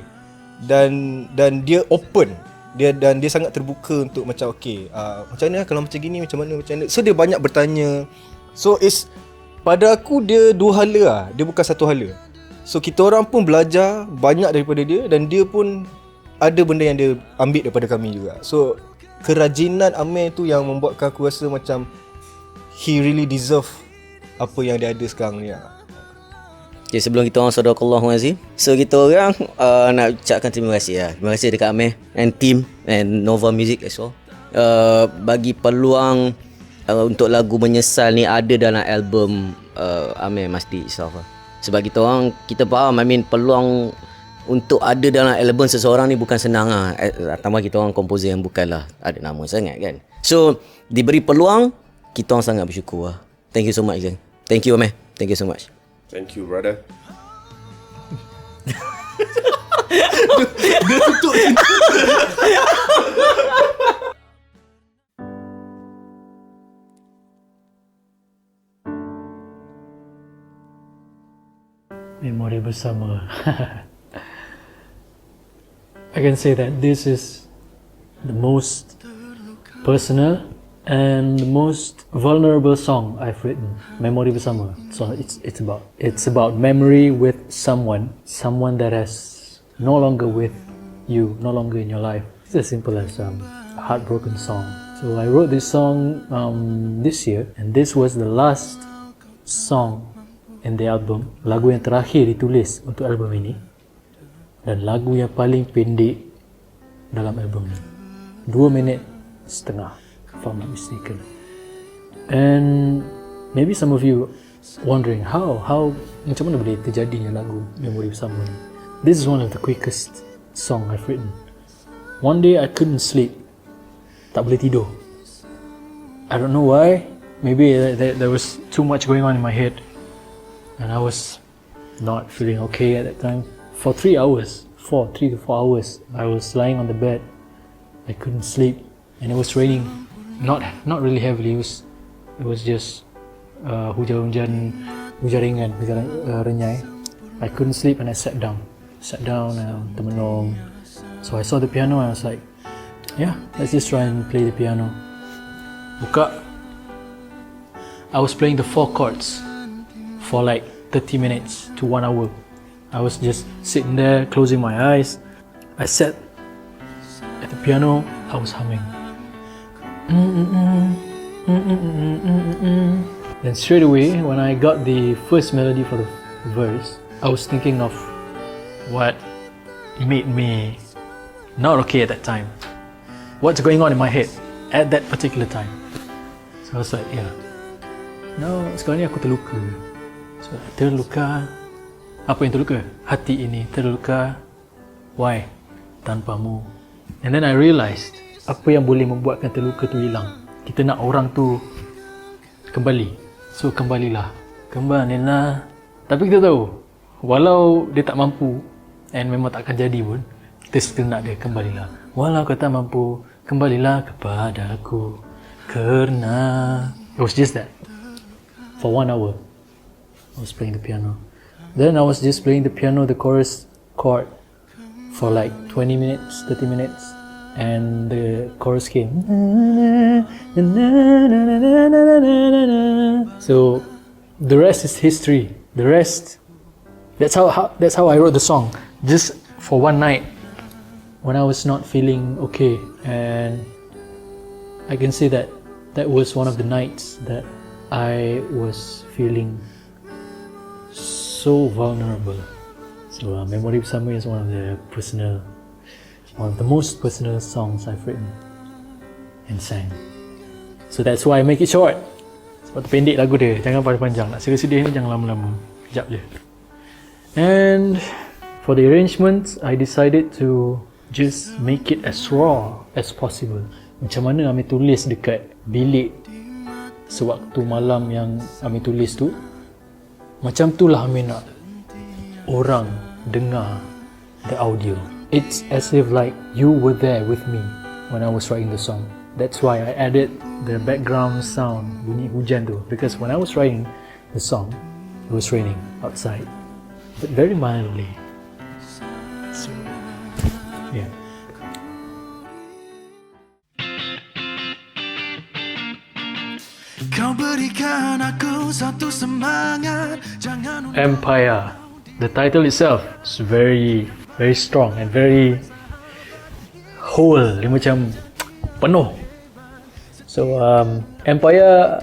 Dan dia open. Dia sangat terbuka untuk macam okay, macam mana kalau macam gini, macam mana. So dia banyak bertanya. So pada aku dia dua hala lah, dia bukan satu hala. So kita orang pun belajar banyak daripada dia, dan dia pun ada benda yang dia ambil daripada kami juga. So kerajinan Amir tu yang membuatkan aku rasa macam he really deserve apa yang dia ada sekarang ni lah. Okay, sebelum kita orang sadaqallahu azim, so kita orang nak ucapkan terima kasih lah. Terima kasih dekat Amir and team and Nova Music as well, bagi peluang untuk lagu Menyesal ni ada dalam album Amir Masdi itself lah. Sebab kita faham, peluang untuk ada dalam album seseorang ni bukan senang lah. Tambah kita orang komposer yang bukanlah ada nama sangat kan. So diberi peluang, kita orang sangat bersyukur lah. Thank you so much, Zeng. Thank you Amir. Thank you so much. Thank you, brother. Dia tutup Memori bersama. I can say that this is the most personal and the most vulnerable song I've written. Memori bersama. So it's about memory with someone that has no longer with you, no longer in your life. It's as simple as a heartbroken song. So I wrote this song this year, and this was the last song in the album, lagu yang terakhir ditulis untuk album ini dan lagu yang paling pendek dalam album ini, 2 minit setengah, if I'm not mistaken. And maybe some of you wondering how macam mana boleh terjadinya lagu Memori Bersama ni. This is one of the quickest song I've written. One day I couldn't sleep, tak boleh tidur. I don't know why. Maybe there was too much going on in my head and I was not feeling okay at that time. For 3 to 4 hours, I was lying on the bed. I couldn't sleep, and it was raining. Not really heavily. It was just hujan ringan, hujan renyai. I couldn't sleep and I sat down and termenung. So I saw the piano and I was like, yeah, let's just try and play the piano. Buka. I was playing the 4 chords for like 30 minutes to 1 hour. I was just sitting there, closing my eyes. I sat at the piano, I was humming. Then straight away, when I got the first melody for the verse, I was thinking of what made me not okay at that time. What's going on in my head at that particular time. So I was like, yeah. No, sekarang ni aku terluka. So, terluka. Apa yang terluka? Hati ini terluka. Why? Tanpamu. And then I realised, apa yang boleh membuatkan terluka tu hilang? Kita nak orang tu kembali. So, kembalilah. Tapi kita tahu, walau dia tak mampu, and memang tak akan jadi pun, kita still nak dia kembalilah. Walau kau tak mampu, kembalilah kepadaku. Kerana it was just that. For 1 hour. I was playing the piano. Then I was just playing the piano, the chorus chord for like 20 minutes, 30 minutes, and the chorus came. So the rest is history. The rest, that's how I wrote the song. Just for one night when I was not feeling okay, and I can say that was one of the nights that I was feeling so vulnerable. So Memori Bersama is one of the most personal songs I've written and sang. So that's why I make it short. Sebab tu pendek lagu dia, jangan panjang. Nak sedih-sedih ni jangan lama-lama, kejap je. And for the arrangements, I decided to just make it as raw as possible. Macam mana Amir tulis dekat bilik sewaktu malam yang Amir tulis tu, macam itulah Amir nak orang dengar the audio. It's as if like you were there with me when I was writing the song. That's why I added the background sound, bunyi hujan tu, because when I was writing the song, it was raining outside, but very mildly. So, yeah. Kau berikan aku satu semangat, jangan Empire. The title itself is very strong and very whole. Dia macam penuh. So Empire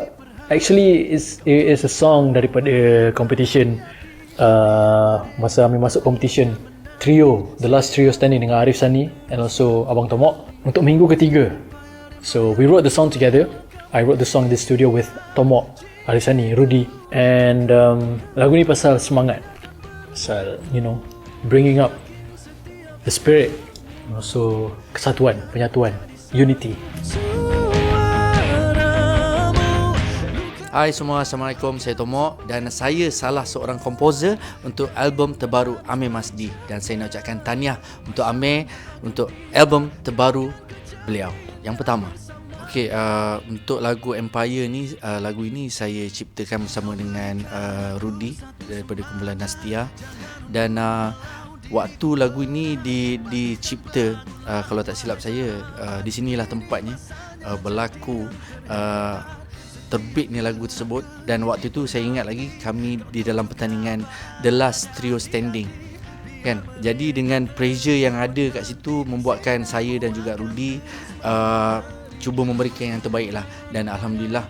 actually is a song daripada competition masa Amir masuk competition trio, the last trio standing dengan Arif Sani and also Abang Tomok untuk minggu ketiga. So we wrote the song together. I wrote the song in the studio with Tomok, Arif Sani, Rudy, and lagu ni pasal semangat, pasal bringing up the spirit, and also kesatuan, penyatuan, unity. Hai semua, Assalamualaikum, saya Tomok dan saya salah seorang komposer untuk album terbaru Amir Masdi dan saya nak ucapkan tahniah untuk Amir untuk album terbaru beliau. Yang pertama, okey, untuk lagu Empire ni, lagu ini saya ciptakan bersama dengan Rudy daripada kumpulan Nastia dan waktu lagu ini dicipta, kalau tak silap saya, di sinilah tempatnya berlaku terbitnya lagu tersebut dan waktu itu saya ingat lagi kami di dalam pertandingan The Last Trio Standing kan. Jadi dengan pressure yang ada kat situ membuatkan saya dan juga Rudy cuba memberikan yang terbaik lah dan alhamdulillah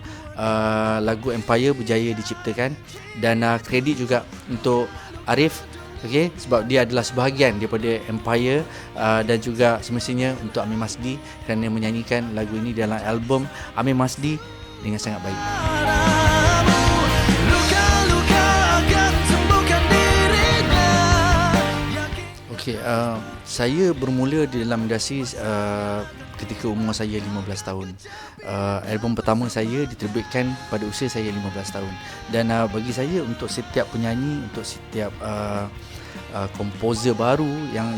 lagu Empire berjaya diciptakan dan kredit juga untuk Arif. Okay, sebab dia adalah sebahagian daripada Empire dan juga semestinya untuk Amir Masdi kerana menyanyikan lagu ini dalam album Amir Masdi dengan sangat baik. Okay, saya bermula di dalam industri ketika umur saya 15 tahun. Album pertama saya diterbitkan pada usia saya 15 tahun. Dan bagi saya untuk setiap penyanyi, untuk setiap komposer baru yang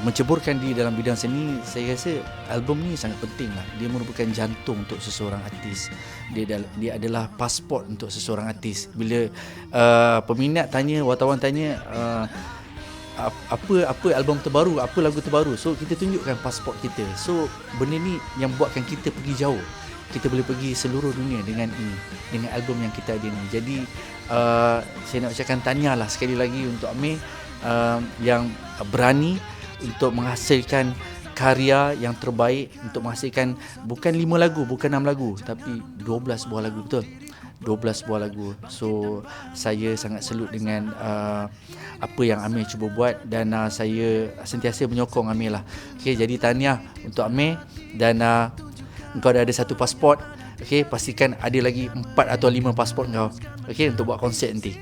menceburkan diri dalam bidang seni, saya rasa album ni sangat penting lah. Dia merupakan jantung untuk seseorang artis. Dia adalah pasport untuk seseorang artis. Bila peminat tanya, wartawan tanya apa album terbaru, apa lagu terbaru, so kita tunjukkan pasport kita. So benda ni yang buatkan kita pergi jauh. Kita boleh pergi seluruh dunia dengan ini, dengan album yang kita ada ni. Jadi saya nak ucapkan tahniah lah sekali lagi untuk Amir yang berani untuk menghasilkan karya yang terbaik, untuk menghasilkan bukan 5 lagu, bukan 6 lagu, tapi 12 buah lagu, betul? 12 buah lagu. So saya sangat salut dengan apa yang Amir cuba buat dan saya sentiasa menyokong Amir lah. Okay, jadi tahniah untuk Amir dan engkau dah ada satu pasport. Okay, pastikan ada lagi 4 atau 5 pasport kau, okay, untuk buat konsert nanti.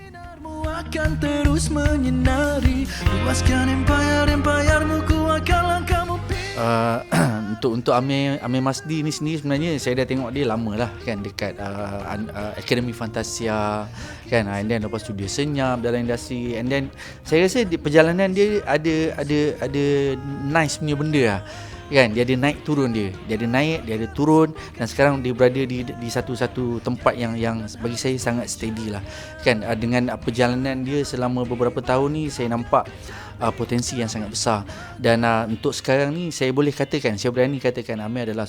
Akan terus menyinari, luaskan empire-mu, ku akan langkahmu. Untuk Amir Masdi ni sendiri sebenarnya saya dah tengok dia lama lah kan, dekat Akademi Fantasia kan, and then lepas tu dia senyap dalam industri, and then saya rasa di perjalanan dia ada nice punya benda lah kan. Dia ada naik turun, dia ada naik, dia ada turun, dan sekarang dia berada di satu tempat yang bagi saya sangat steady lah kan. Dengan perjalanan dia selama beberapa tahun ni saya nampak potensi yang sangat besar dan untuk sekarang ni saya boleh katakan, saya berani katakan Amir adalah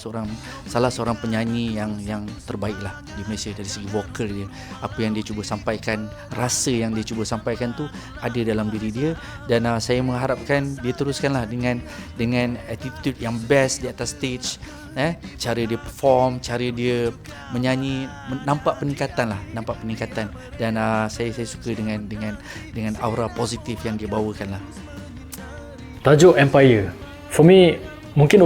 salah seorang penyanyi yang terbaik lah di Malaysia dari segi vokal dia. Apa yang dia cuba sampaikan, rasa yang dia cuba sampaikan tu ada dalam diri dia dan saya mengharapkan dia teruskanlah dengan attitude yang best di atas stage. Cara dia perform, cara dia menyanyi, nampak peningkatan dan saya suka dengan aura positif yang dia bawakan lah. Tajuk Empire, for me, mungkin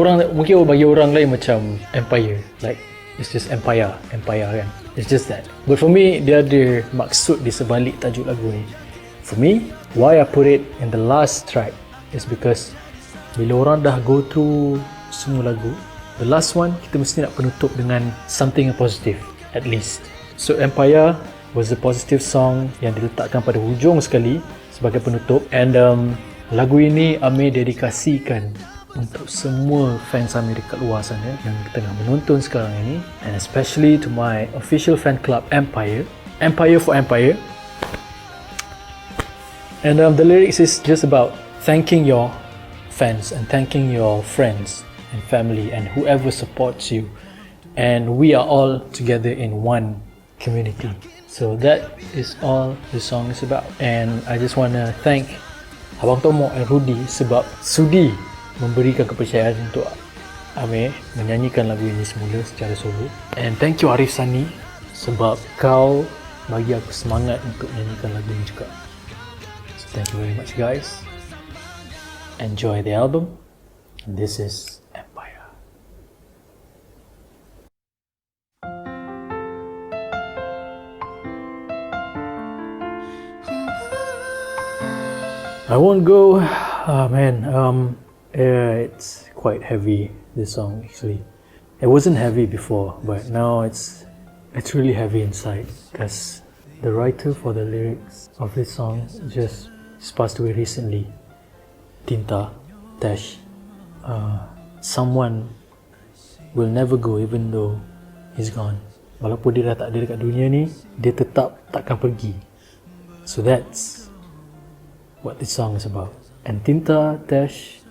bagi orang lain macam Empire, like it's just Empire kan, it's just that. But for me, dia ada maksud di sebalik tajuk lagu ni. For me, why I put it in the last track is because bila orang dah go through semua lagu, the last one kita mesti nak penutup dengan something yang positive at least. So Empire was the positive song yang diletakkan pada hujung sekali sebagai penutup, and lagu ini Amir dedikasikan untuk semua fans Amir dekat luar sana yang tengah menonton sekarang ini, and especially to my official fan club Empire for Empire. And the lyrics is just about thanking your fans and thanking your friends and family and whoever supports you, and we are all together in one community. So that is all the song is about, and I just want to thank Abang Tomok dan Rudy sebab sudi memberikan kepercayaan untuk Amir menyanyikan lagu ini semula secara solo, and thank you Arif Sani sebab kau bagi aku semangat untuk menyanyikan lagu ini juga. So thank you very much guys, enjoy the album. This is Empire. I won't go. Oh man, it's quite heavy, this song actually, It wasn't heavy before, but now it's really heavy inside because the writer for the lyrics of this song just passed away recently. Tinta, Tash. Someone will never go even though he's gone. Walaupun dia dah tak ada dekat dunia ni, dia tetap takkan pergi. So that's what this song is about. And Tinta, Tash,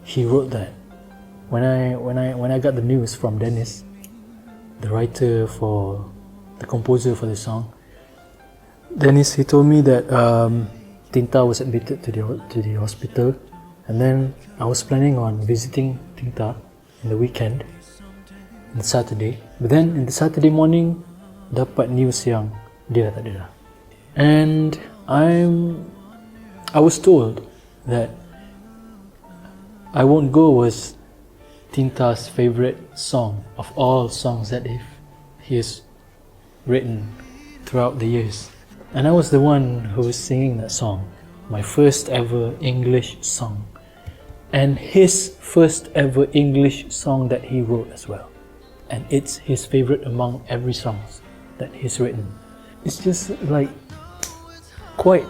he wrote that. When I got the news from Dennis, the writer for the composer for the song, Dennis, he told me that Tinta was admitted to the hospital, and then I was planning on visiting Tinta in the weekend, on the Saturday. But then in the Saturday morning, dapat news yang dia dah tak ada dah. And I was told that I Won't Go was Tinta's favorite song of all songs that he has written throughout the years. And I was the one who was singing that song, my first ever English song, and his first ever English song that he wrote as well. And it's his favorite among every songs that he's written. It's just like quite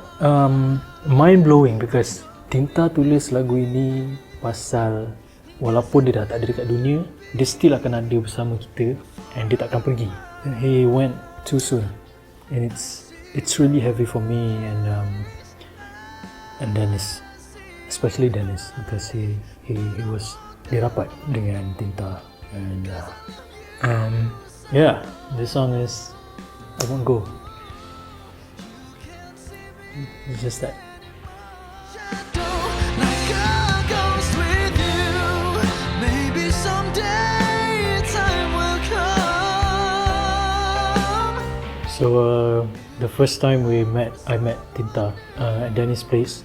mind-blowing because Tinta tulis lagu ini pasal walaupun dia dah tak ada dekat dunia, dia still akan ada bersama kita and dia takkan pergi. And he went too soon, and it's really heavy for me and Dennis, especially Dennis, because he was dia rapat dengan Tinta. And yeah, this song is I Won't Go. It's just that. So the first time I met Tinta at Dennis' place.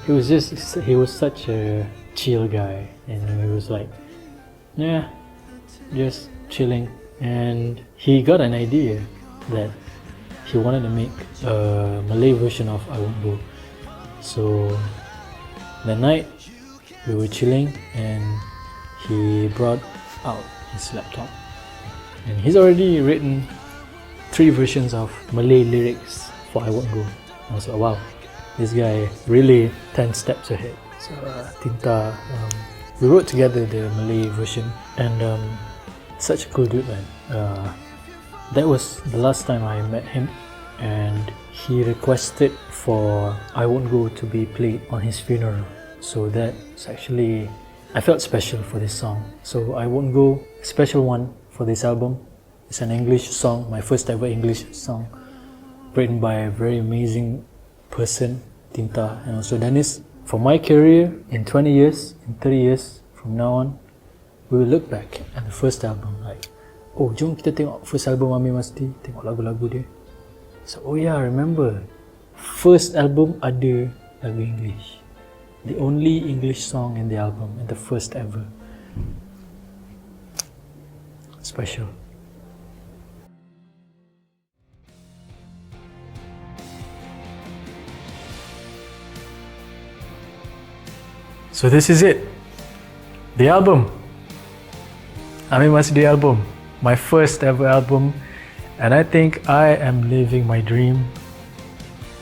He was such a chill guy, and he was like, yeah, just chilling. And he got an idea that he wanted to make a Malay version of I Won't Go. So that night we were chilling, and he brought out his laptop, and he's already written 3 versions of Malay lyrics for I Won't Go. And I was like, wow, this guy really 10 steps ahead. So Tinta, we wrote together the Malay version, and such a cool dude, man. That was the last time I met him, and he requested for I Won't Go to be played on his funeral. So that's actually, I felt special for this song. So I Won't Go, a special one for this album. It's an English song, my first ever English song, written by a very amazing person, Tinta, and also Dennis. For my career, in 20 years, in 30 years from now on, we will look back at the first album like, oh, jom kita tengok first album Amir Masdi, tengok lagu-lagu dia. So, oh yeah, remember, first album ada lagu English. The only English song in the album, and the first ever. Special. So this is it, the album, Amir Masdi album, my first ever album, and I think I am living my dream.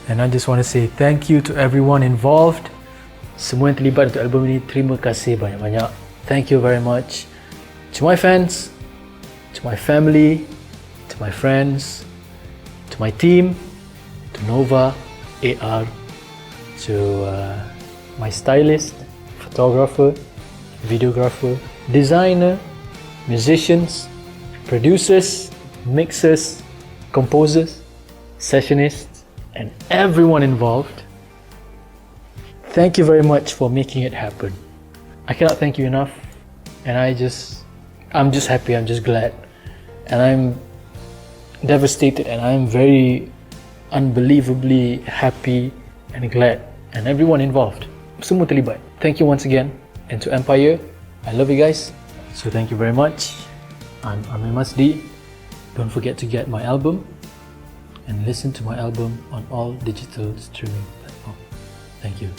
And I just want to say thank you to everyone involved, semua yang terlibat untuk album ini. Terima kasih banyak-banyak. Thank you very much to my fans, to my family, to my friends, to my team, to Nova, AR, to my stylist, photographer, videographer, designer, musicians, producers, mixers, composers, sessionists, and everyone involved. Thank you very much for making it happen. I cannot thank you enough, and I'm just happy, I'm just glad, and I'm devastated, and I'm very unbelievably happy and glad, and everyone involved, semua terlibat. Thank you once again, and to Empire, I love you guys. So thank you very much. I'm Amir Masdi. Don't forget to get my album and listen to my album on all digital streaming platforms. Thank you.